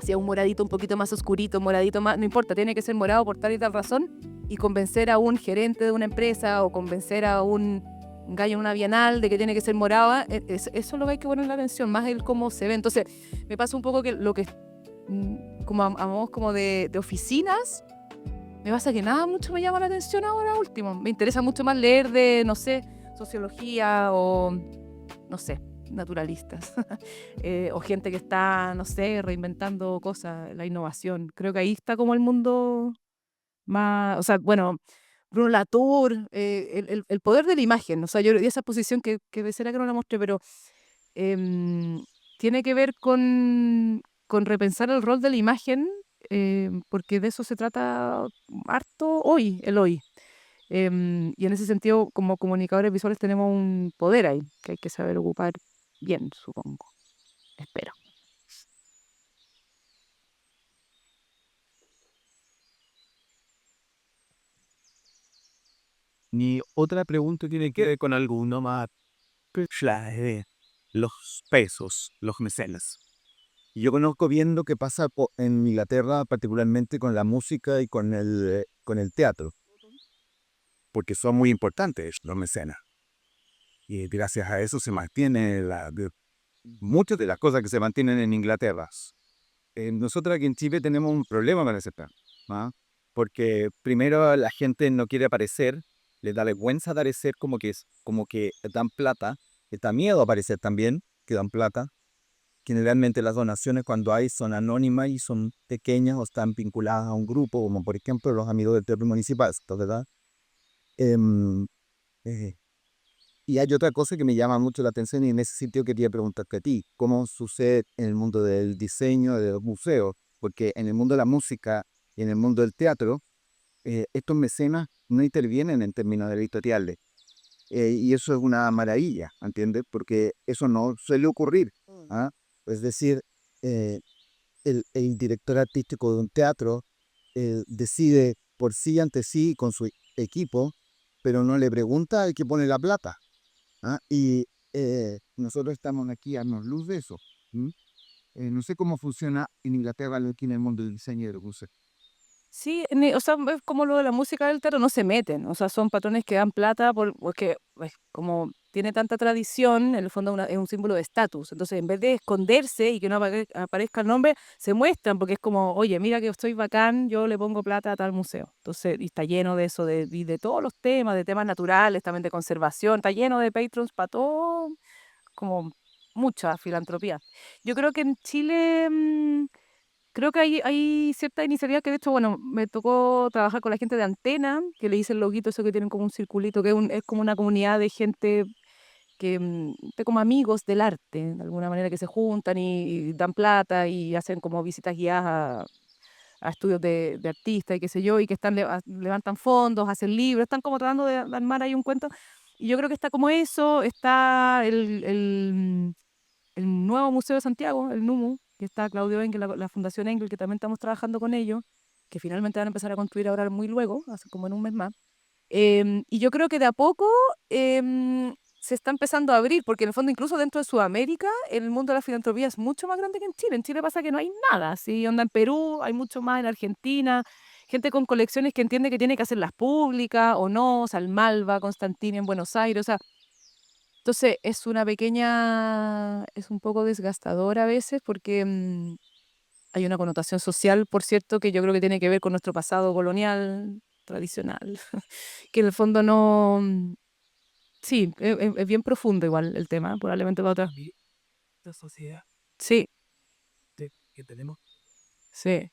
[SPEAKER 2] Si es un moradito un poquito más oscurito, un moradito más, no importa, tiene que ser morado por tal y tal razón, y convencer a un gerente de una empresa o convencer a un gallo en una bienal de que tiene que ser morada, eso es lo que hay que poner la atención, más el cómo se ve. Entonces, me pasa un poco que lo que como amamos como de oficinas, me pasa que nada mucho me llama la atención ahora último. Me interesa mucho más leer de, no sé, sociología o, no sé, naturalistas. O gente que está, no sé, reinventando cosas, la innovación. Creo que ahí está como el mundo más, o sea, bueno, Bruno Latour, el poder de la imagen. O sea, yo esa posición que será que no la mostré, pero tiene que ver con repensar el rol de la imagen, porque de eso se trata harto hoy, el hoy. Y en ese sentido, como comunicadores visuales tenemos un poder ahí, que hay que saber ocupar bien, supongo. Espero.
[SPEAKER 3] Mi otra pregunta tiene que ver con alguno más de los pesos, los mecenas. Yo conozco bien lo que pasa en Inglaterra, particularmente con la música y con el teatro, porque son muy importantes los mecenas. Y gracias a eso se mantiene muchas de las cosas que se mantienen en Inglaterra. Nosotros aquí en Chile tenemos un problema con ese tema, ¿ah? Porque primero la gente no quiere aparecer, le da vergüenza aparecer como que dan plata, les da miedo aparecer también, que dan plata. Generalmente las donaciones cuando hay son anónimas y son pequeñas o están vinculadas a un grupo, como por ejemplo los amigos del Teatro Municipal, ¿verdad? Em, eh, y hay otra cosa que me llama mucho la atención y en ese sitio quería preguntarte a ti, ¿cómo sucede en el mundo del diseño, de los museos? Porque en el mundo de la música y en el mundo del teatro, estos mecenas no intervienen en términos editoriales. Y eso es una maravilla, ¿entiendes? Porque eso no suele ocurrir. ¿Ah? Es decir, eh, el director artístico de un teatro decide por sí ante sí con su equipo, pero no le pregunta al que pone la plata. ¿Ah? Y nosotros estamos aquí a darnos luz de eso. ¿Mm? No sé cómo funciona en Inglaterra aquí en el mundo del diseño y de luces.
[SPEAKER 2] Sí, o sea, es como lo de la música del teatro, no se meten, o sea, son patrones que dan plata porque es como tiene tanta tradición, en el fondo es un símbolo de estatus. Entonces, en vez de esconderse y que no aparezca el nombre, se muestran porque es como, oye, mira que estoy bacán, yo le pongo plata a tal museo. Entonces, y está lleno de eso, y de todos los temas, de temas naturales, también de conservación, está lleno de patrons para todo, como mucha filantropía. Yo creo que en Chile, creo que hay ciertas iniciativas que de hecho, bueno, me tocó trabajar con la gente de Antena, que le hice el loguito, eso que tienen como un circulito, que es como una comunidad de gente que, de como amigos del arte, de alguna manera que se juntan y dan plata y hacen como visitas guiadas a estudios de artistas y qué sé yo, y que levantan fondos, hacen libros, están como tratando de armar ahí un cuento. Y yo creo que está como eso, está el nuevo Museo de Santiago, el NUMU, que está Claudio Engel, la Fundación Engel, que también estamos trabajando con ellos, que finalmente van a empezar a construir ahora muy luego, hace como en un mes más. Y yo creo que de a poco se está empezando a abrir, porque en el fondo incluso dentro de Sudamérica el mundo de la filantropía es mucho más grande que en Chile. En Chile pasa que no hay nada, ¿sí? Onda en Perú, hay mucho más en Argentina, gente con colecciones que entiende que tiene que hacerlas públicas o no, o sea, el Malva, Constantini en Buenos Aires, o sea, entonces es un poco desgastador a veces porque hay una connotación social, por cierto, que yo creo que tiene que ver con nuestro pasado colonial tradicional, que en el fondo no, sí, es bien profundo igual el tema, probablemente para otras.
[SPEAKER 5] La sociedad
[SPEAKER 2] Sí,
[SPEAKER 5] que tenemos,
[SPEAKER 2] sí.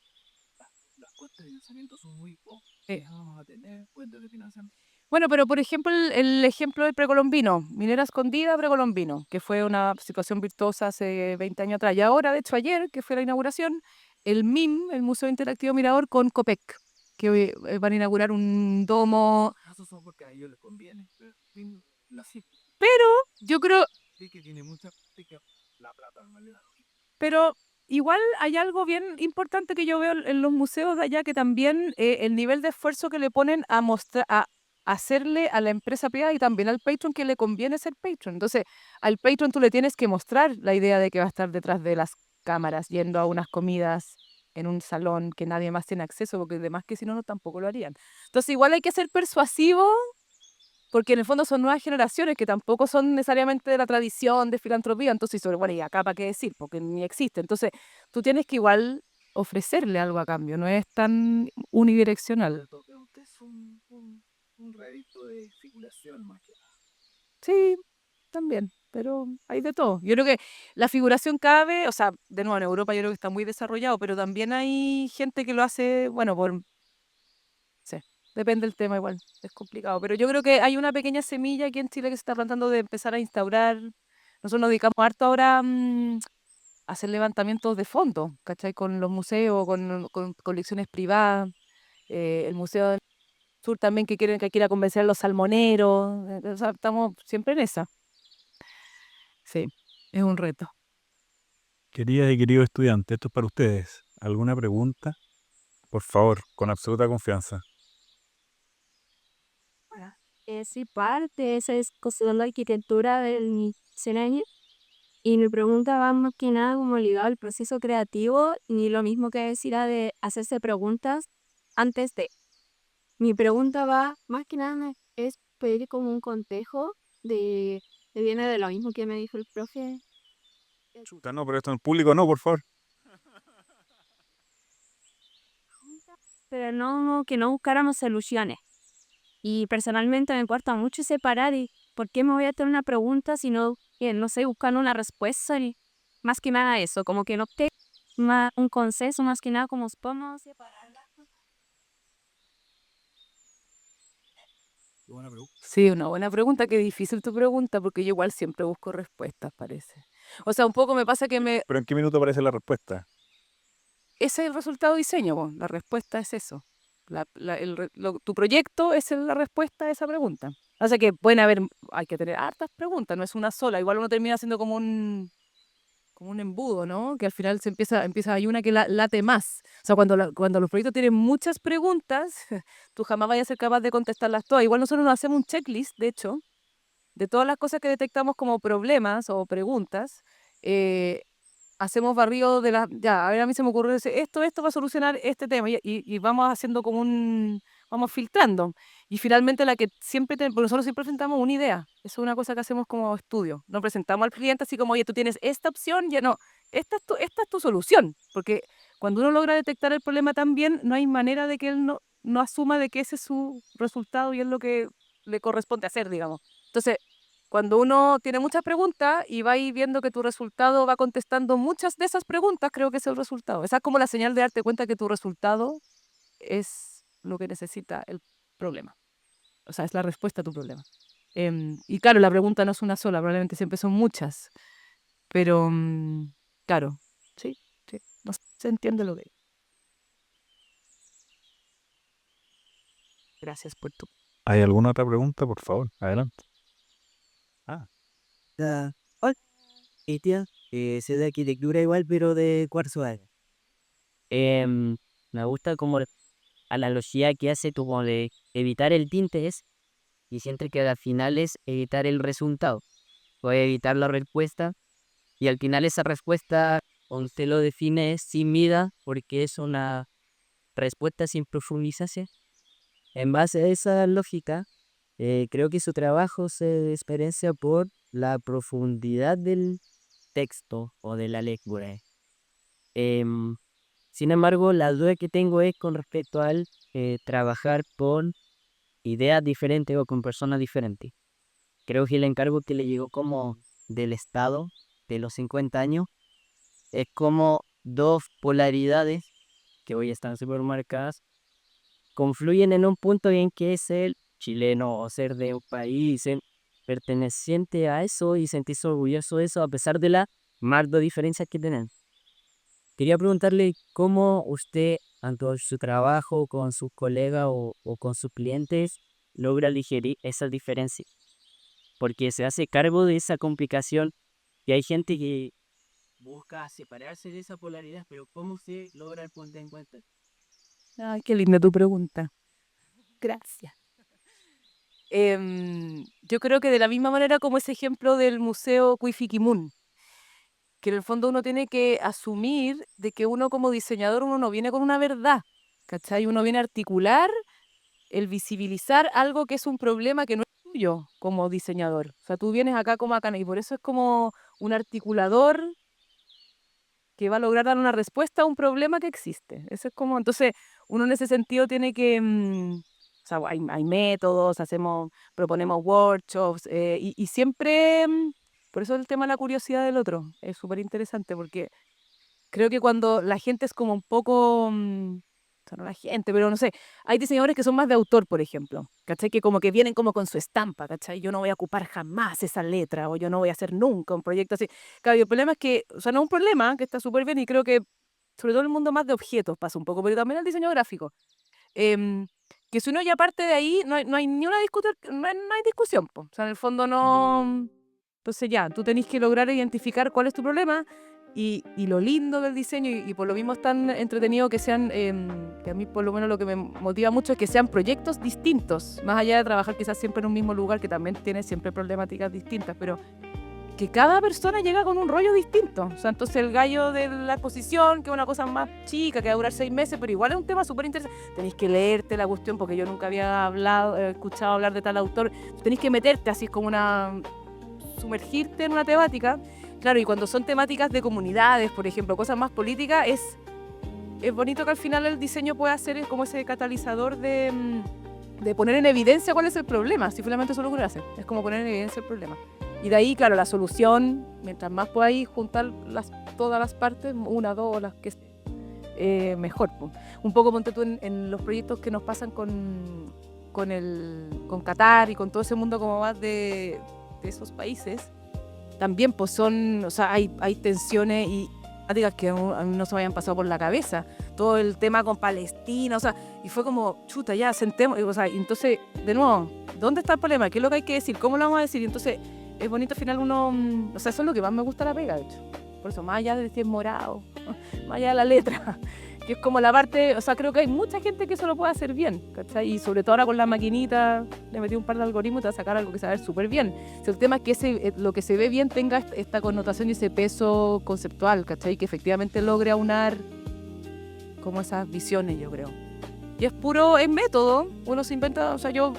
[SPEAKER 5] las cuentas de financiamiento son muy pocas.
[SPEAKER 2] Sí.
[SPEAKER 5] Vamos a tener cuentas de financiamiento.
[SPEAKER 2] Bueno, pero por ejemplo, el ejemplo del precolombino, Minera Escondida, precolombino, que fue una situación virtuosa hace 20 años atrás. Y ahora, de hecho, ayer, que fue la inauguración, el MIM, el Museo Interactivo Mirador, con COPEC, que hoy, van a inaugurar un domo.
[SPEAKER 5] Esos son porque a ellos les conviene. Pero la cifra
[SPEAKER 2] Pero yo creo,
[SPEAKER 5] de que tiene mucha de que la plata no vale.
[SPEAKER 2] pero igual hay algo bien importante que yo veo en los museos de allá, que también el nivel de esfuerzo que le ponen a mostrar, a hacerle a la empresa privada y también al patron que le conviene ser patron. Entonces, al patron tú le tienes que mostrar la idea de que va a estar detrás de las cámaras, yendo a unas comidas en un salón que nadie más tiene acceso, porque además que si no, no tampoco lo harían. Entonces, igual hay que ser persuasivo porque en el fondo son nuevas generaciones que tampoco son necesariamente de la tradición de filantropía, entonces, bueno, y acá para qué decir, porque ni existe. Entonces, tú tienes que igual ofrecerle algo a cambio, no es tan unidireccional.
[SPEAKER 5] Usted es un rédito de figuración más que nada.
[SPEAKER 2] Sí, también, pero hay de todo. Yo creo que la figuración cabe, o sea, de nuevo en Europa yo creo que está muy desarrollado, pero también hay gente que lo hace, bueno, sí, depende del tema igual, es complicado. Pero yo creo que hay una pequeña semilla aquí en Chile que se está plantando de empezar a instaurar. Nosotros nos dedicamos harto ahora a hacer levantamientos de fondos, ¿cachai? Con los museos, con colecciones privadas, el Museo del Sur también que quiera convencer a los salmoneros. O sea, estamos siempre en esa. Sí, es un reto.
[SPEAKER 1] Queridas y queridos estudiantes, esto es para ustedes. ¿Alguna pregunta? Por favor, con absoluta confianza.
[SPEAKER 6] Sí, parte, esa es considerando la arquitectura del diseño. Y mi pregunta va más que nada como ligado al proceso creativo, ni lo mismo que decir de hacerse preguntas antes de. Mi pregunta va más que nada es pedir como un consejo que viene de lo mismo que me dijo el profe.
[SPEAKER 1] Chuta, no, pero esto en público no, por favor.
[SPEAKER 6] Pero no, que no buscáramos soluciones. Y personalmente me cuesta mucho separar y por qué me voy a hacer una pregunta si no, no sé, buscando una respuesta y más que nada eso, como que no te un consenso más que nada como podemos separarla.
[SPEAKER 5] Buena pregunta.
[SPEAKER 2] Sí, una buena pregunta, qué difícil tu pregunta, porque yo igual siempre busco respuestas, parece. O sea, un poco me pasa que
[SPEAKER 1] ¿Pero en qué minuto aparece la respuesta?
[SPEAKER 2] ese es el resultado de diseño, po. La respuesta es eso. Tu proyecto es la respuesta a esa pregunta. O sea que pueden haber, hay que tener hartas preguntas, no es una sola. Igual uno termina siendo como un embudo, ¿no? Que al final hay una que late más. O sea, cuando los proyectos tienen muchas preguntas, tú jamás vayas a ser capaz de contestarlas todas. Igual nosotros nos hacemos un checklist, de hecho, de todas las cosas que detectamos como problemas o preguntas. Hacemos barrido de las. Ya, a ver, a mí se me ocurrió decir, esto va a solucionar este tema. Y vamos haciendo como vamos filtrando. Y finalmente la que siempre, porque nosotros siempre presentamos una idea. Eso es una cosa que hacemos como estudio. No presentamos al cliente así como, oye, tú tienes esta opción, ya no. Esta es tu solución. Porque cuando uno logra detectar el problema tan bien, no hay manera de que él no asuma de que ese es su resultado y es lo que le corresponde hacer, digamos. Entonces, cuando uno tiene muchas preguntas y va ahí viendo que tu resultado va contestando muchas de esas preguntas, creo que ese es el resultado. Esa es como la señal de darte cuenta que tu resultado es lo que necesita el problema. O sea, es la respuesta a tu problema. Y claro, la pregunta no es una sola, probablemente siempre son muchas. Pero, claro, sí, sí, no se entiende lo que... Gracias por tu...
[SPEAKER 1] ¿Hay alguna otra pregunta? Por favor, adelante.
[SPEAKER 7] Hola, tía, sé de arquitectura igual, pero de cuarzo alga. Me gusta como la analogía que hace como de evitar el tinte es, y siento que al final es evitar el resultado, o evitar la respuesta, y al final esa respuesta, usted lo define es sin vida, porque es una respuesta sin profundización. En base a esa lógica, creo que su trabajo se diferencia por la profundidad del texto o de la lectura. Em, Sin embargo, la duda que tengo es con respecto al trabajar con ideas diferentes o con personas diferentes. Creo que el encargo que le llegó como del Estado de los 50 años es como dos polaridades que hoy están súper marcadas, confluyen en un punto en que es el chileno o ser de un país perteneciente a eso y sentirse orgulloso de eso a pesar de la marca diferencias que tienen. Quería preguntarle cómo usted, tanto en su trabajo, con sus colegas o con sus clientes, logra digerir esas diferencias. Porque se hace cargo de esa complicación y hay gente que busca separarse de esa polaridad, pero ¿cómo usted logra el punto de encuentro?
[SPEAKER 2] Ay, qué linda tu pregunta. Gracias. Yo creo que de la misma manera como ese ejemplo del Museo Cuifiquimun, que en el fondo uno tiene que asumir de que uno como diseñador uno no viene con una verdad, ¿cachai? Uno viene a articular el visibilizar algo que es un problema que no es tuyo como diseñador. O sea, tú vienes acá como acá y por eso es como un articulador que va a lograr dar una respuesta a un problema que existe. Eso es como, entonces, uno en ese sentido tiene que, o sea, hay métodos, proponemos workshops, y siempre, por eso el tema de la curiosidad del otro es súper interesante, porque creo que cuando la gente es como un poco, o sea, no la gente, pero no sé, hay diseñadores que son más de autor, por ejemplo, ¿cachai? Que como que vienen como con su estampa, ¿cachai? Yo no voy a ocupar jamás esa letra o yo no voy a hacer nunca un proyecto así. Claro, y el problema es que, o sea, no es un problema, que está súper bien y creo que sobre todo en el mundo más de objetos pasa un poco, pero también el diseño gráfico. em, que si uno ya parte de ahí, no hay ni una discusión, no hay discusión, po. O sea, en el fondo no... Entonces ya, tú tenés que lograr identificar cuál es tu problema y lo lindo del diseño y por lo mismo es tan entretenido que sean, que a mí por lo menos lo que me motiva mucho es que sean proyectos distintos, más allá de trabajar quizás siempre en un mismo lugar que también tiene siempre problemáticas distintas, pero que cada persona llega con un rollo distinto. O sea, entonces el gallo de la exposición, que es una cosa más chica, que va a durar 6 meses, pero igual es un tema súper interesante. Tenéis que leerte la cuestión porque yo nunca había escuchado hablar de tal autor. Tenéis que meterte así como sumergirte en una temática. Claro, y cuando son temáticas de comunidades, por ejemplo, cosas más políticas, es bonito que al final el diseño pueda ser como ese catalizador de poner en evidencia cuál es el problema, si finalmente eso es lo que hace, es como poner en evidencia el problema. Y de ahí, claro, la solución, mientras más podáis juntar todas las partes, una, dos, las que mejor. Un poco ponte tú en los proyectos que nos pasan con Qatar y con todo ese mundo como más de esos países, también pues son, o sea, hay tensiones y temáticas que a mí no se me habían pasado por la cabeza. Todo el tema con Palestina, o sea, y fue como, chuta, ya, sentemos, o sea, entonces, de nuevo, ¿dónde está el problema? ¿Qué es lo que hay que decir? ¿Cómo lo vamos a decir? Y entonces, es bonito al final uno, o sea, eso es lo que más me gusta de la pega, de hecho. Por eso, más allá de si es morado, más allá de la letra, que es como la parte, o sea, creo que hay mucha gente que eso lo puede hacer bien, ¿cachai? Y sobre todo ahora con la maquinita, le metí un par de algoritmos y te va a sacar algo que se va a ver súper bien. Si el tema es que lo que se ve bien tenga esta connotación y ese peso conceptual, ¿cachai? Que efectivamente logre aunar como esas visiones, yo creo. Y es puro, es método. Uno se inventa, o sea, yo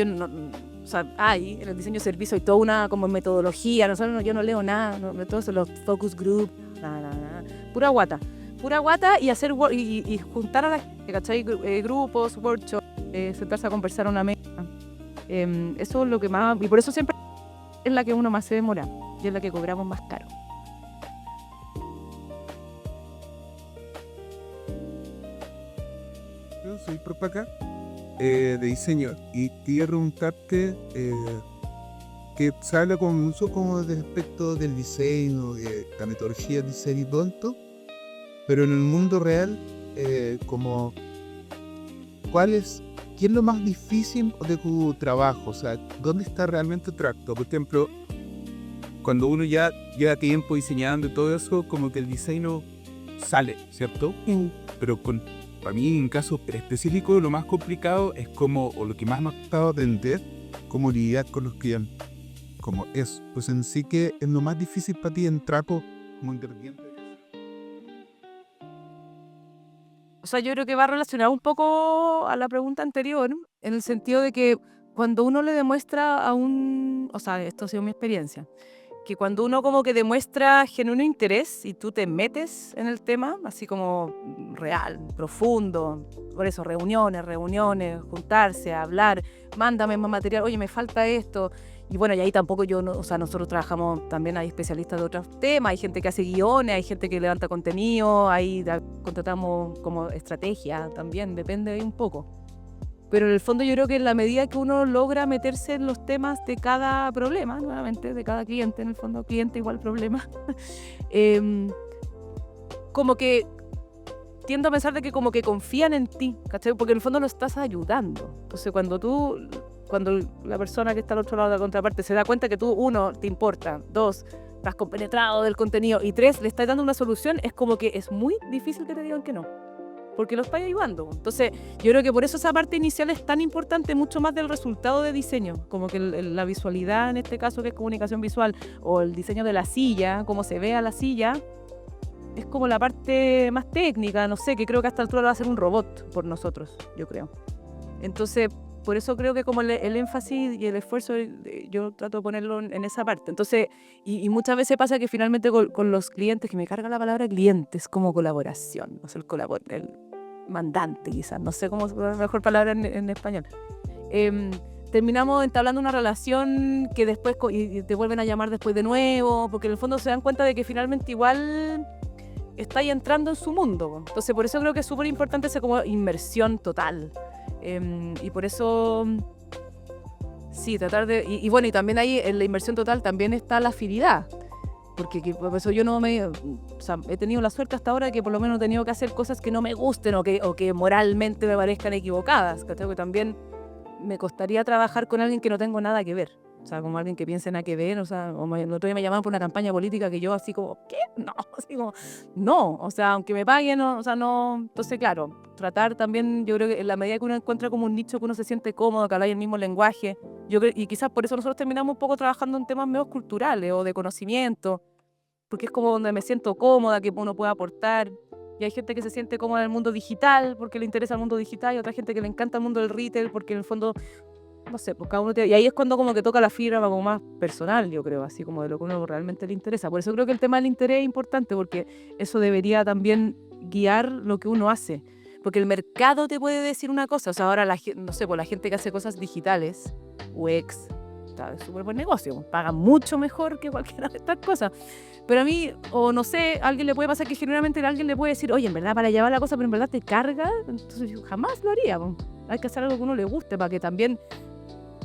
[SPEAKER 2] no, o sea, hay en el diseño de servicio hay toda una como metodología, yo no leo nada, todos los focus group, nada. Pura guata y hacer y juntar a la gente, ¿cachai? Grupos, workshops, sentarse a conversar a una mesa. Eso es lo que más, y por eso siempre es la que uno más se demora y es la que cobramos más caro.
[SPEAKER 5] Yo soy profe acá de diseño y quería preguntarte que se habla con mucho como del aspecto del diseño, la metodología de diseño y tonto, pero en el mundo real, como ¿qué es lo más difícil de tu trabajo? O sea, ¿dónde está realmente el tracto? Por ejemplo, cuando uno ya lleva tiempo diseñando y todo eso, como que el diseño sale, ¿cierto? Pero para mí, en casos específicos, lo más complicado es o lo que más me ha costado aprender, cómo lidiar con los clientes. Como eso. Pues en sí que es lo más difícil para ti entrar como independiente.
[SPEAKER 2] O sea, yo creo que va relacionado un poco a la pregunta anterior, en el sentido de que cuando uno le demuestra o sea, esto ha sido mi experiencia, que cuando uno como que demuestra genuino interés y tú te metes en el tema, así como real, profundo, por eso reuniones, juntarse, hablar, mándame más material, oye, me falta esto. Y bueno, y ahí tampoco o sea, nosotros trabajamos también, hay especialistas de otros temas, hay gente que hace guiones, hay gente que levanta contenido, ahí contratamos como estrategia también, depende ahí un poco. Pero en el fondo yo creo que en la medida que uno logra meterse en los temas de cada problema, nuevamente, de cada cliente, en el fondo cliente igual problema, como que tiendo a pensar de que como que confían en ti, ¿cachai? Porque en el fondo lo estás ayudando. Entonces cuando la persona que está al otro lado de la contraparte se da cuenta que tú, 1, te importa, 2, estás compenetrado del contenido y 3, le estás dando una solución, es como que es muy difícil que te digan que no, porque lo estás ayudando. Entonces yo creo que por eso esa parte inicial es tan importante, mucho más del resultado de diseño, como que la visualidad en este caso, que es comunicación visual, o el diseño de la silla, cómo se ve a la silla, es como la parte más técnica, no sé, que creo que hasta el altura lo va a hacer un robot por nosotros, yo creo. Entonces por eso creo que como el énfasis y el esfuerzo yo trato de ponerlo en esa parte. Entonces, y muchas veces pasa que finalmente con los clientes, que me carga la palabra clientes, como colaboración, o sea, el mandante quizás, no sé cómo es la mejor palabra en español. Terminamos entablando una relación que después y te vuelven a llamar después de nuevo, porque en el fondo se dan cuenta de que finalmente igual estáis entrando en su mundo. Entonces por eso creo que es súper importante esa como inmersión total. Y por eso, sí, tratar de... Y bueno, y también ahí en la inversión total también está la afinidad. Porque por eso yo o sea, he tenido la suerte hasta ahora de que por lo menos he tenido que hacer cosas que no me gusten o que moralmente me parezcan equivocadas. Que también me costaría trabajar con alguien que no tengo nada que ver. O sea, como alguien que piense nada que ver. O sea, el otro día me llamaban por una campaña política que yo así como, ¿qué? No, así como, no. O sea, aunque me paguen, no, o sea, no. Entonces, claro, tratar también, yo creo que en la medida que uno encuentra como un nicho que uno se siente cómodo, que habla el mismo lenguaje, yo creo, y quizás por eso nosotros terminamos un poco trabajando en temas medio culturales o de conocimiento, porque es como donde me siento cómoda, que uno puede aportar. Y hay gente que se siente cómoda en el mundo digital porque le interesa el mundo digital, y otra gente que le encanta el mundo del retail porque en el fondo, no sé, pues cada uno y ahí es cuando como que toca la fibra como más personal, yo creo, así como de lo que uno realmente le interesa. Por eso creo que el tema del interés es importante, porque eso debería también guiar lo que uno hace. Porque el mercado te puede decir una cosa, o sea, ahora no sé, pues la gente que hace cosas digitales, UX, está de súper buen negocio, paga mucho mejor que cualquiera de estas cosas. Pero a mí, o no sé, a alguien le puede pasar que generalmente alguien le puede decir, oye, en verdad para llevar la cosa, pero en verdad te carga, entonces yo jamás lo haría. Pues. Hay que hacer algo que a uno le guste para que también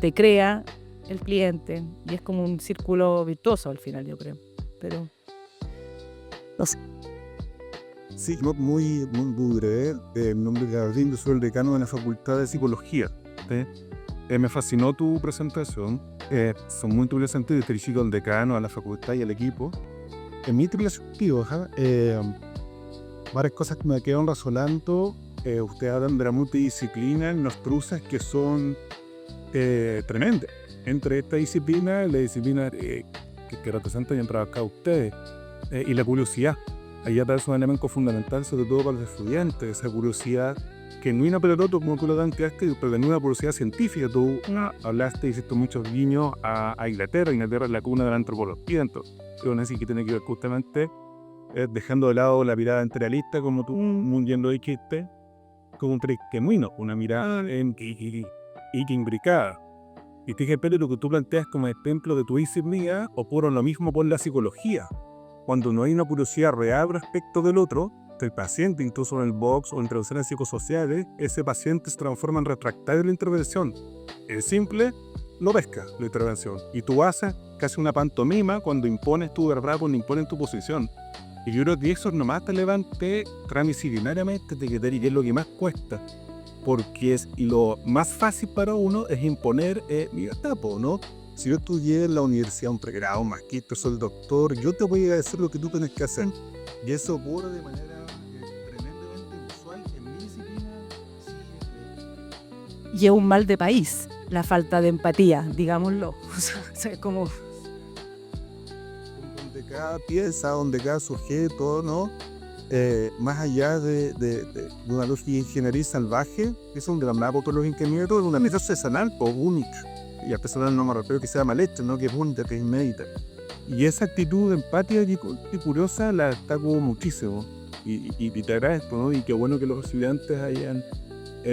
[SPEAKER 2] te crea el cliente, y es como un círculo virtuoso al final, yo creo. Pero no sé.
[SPEAKER 5] Sí, muy breve. Mi nombre es Gabriel, soy el decano de la Facultad de Psicología. ¿Sí? Me fascinó tu presentación. Son muy interesantes. Te felicito al decano, a la facultad y al equipo. En mi perspectiva, varias cosas que me quedan resonando. Ustedes hablan de la multidisciplina en los cruces que son tremendas. Entre esta disciplina y la disciplina que representan y han trabajado ustedes, y la curiosidad. Ahí aparece un elemento fundamental, sobre todo para los estudiantes, esa curiosidad
[SPEAKER 1] genuina para el otro, como tú lo planteaste, pero genuina curiosidad científica. Tú hablaste, hiciste muchos guiños a Inglaterra. Inglaterra es la cuna de la antropología, entonces, es una que tiene que ver justamente dejando de lado la mirada imperialista, como tú muy bien lo dijiste, con un trait genuino, una mirada imbricada. Y fíjate, lo que tú planteas como ejemplo de tu disciplina ocurre lo mismo por la psicología. Cuando no hay una curiosidad real respecto del otro, del paciente, incluso en el box o en intervenciones psicosociales, ese paciente se transforma en refractario de la intervención. Es simple, no pesca la intervención. Y tú haces casi una pantomima cuando impones tu verdad, cuando impones tu posición. Y yo creo que eso nomás te levante transdisciplinariamente de que es lo que más cuesta. Porque es lo más fácil para uno es imponer mi etapo, ¿no? Si yo estudié en la universidad un pregrado, un magíster, soy el doctor, yo te voy a decir lo que tú tienes que hacer. Y eso ocurre de manera tremendamente usual en mi disciplina.
[SPEAKER 2] Y es un mal de país, la falta de empatía, digámoslo. O sea, como...
[SPEAKER 3] Donde cada pieza, donde cada sujeto, ¿no? Más allá de una lógica de ingeniería salvaje, que es un gran mapa por los ingenieros, es una meta artesanal, pues única. Y artesanal no me refiero que sea mal hecha, ¿no? Que es única, que es inédita. Y esa actitud empática y curiosa la destaco muchísimo. Y te agradezco, ¿no? Y qué bueno que los estudiantes hayan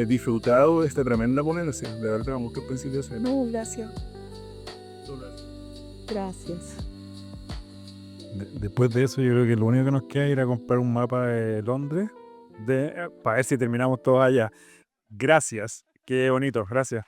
[SPEAKER 3] disfrutado de esta tremenda ponencia. De verdad, muchos principios.
[SPEAKER 4] No, gracias. Gracias.
[SPEAKER 1] Después de eso, yo creo que lo único que nos queda es ir a comprar un mapa de Londres para ver si terminamos todos allá. Gracias. Qué bonito. Gracias.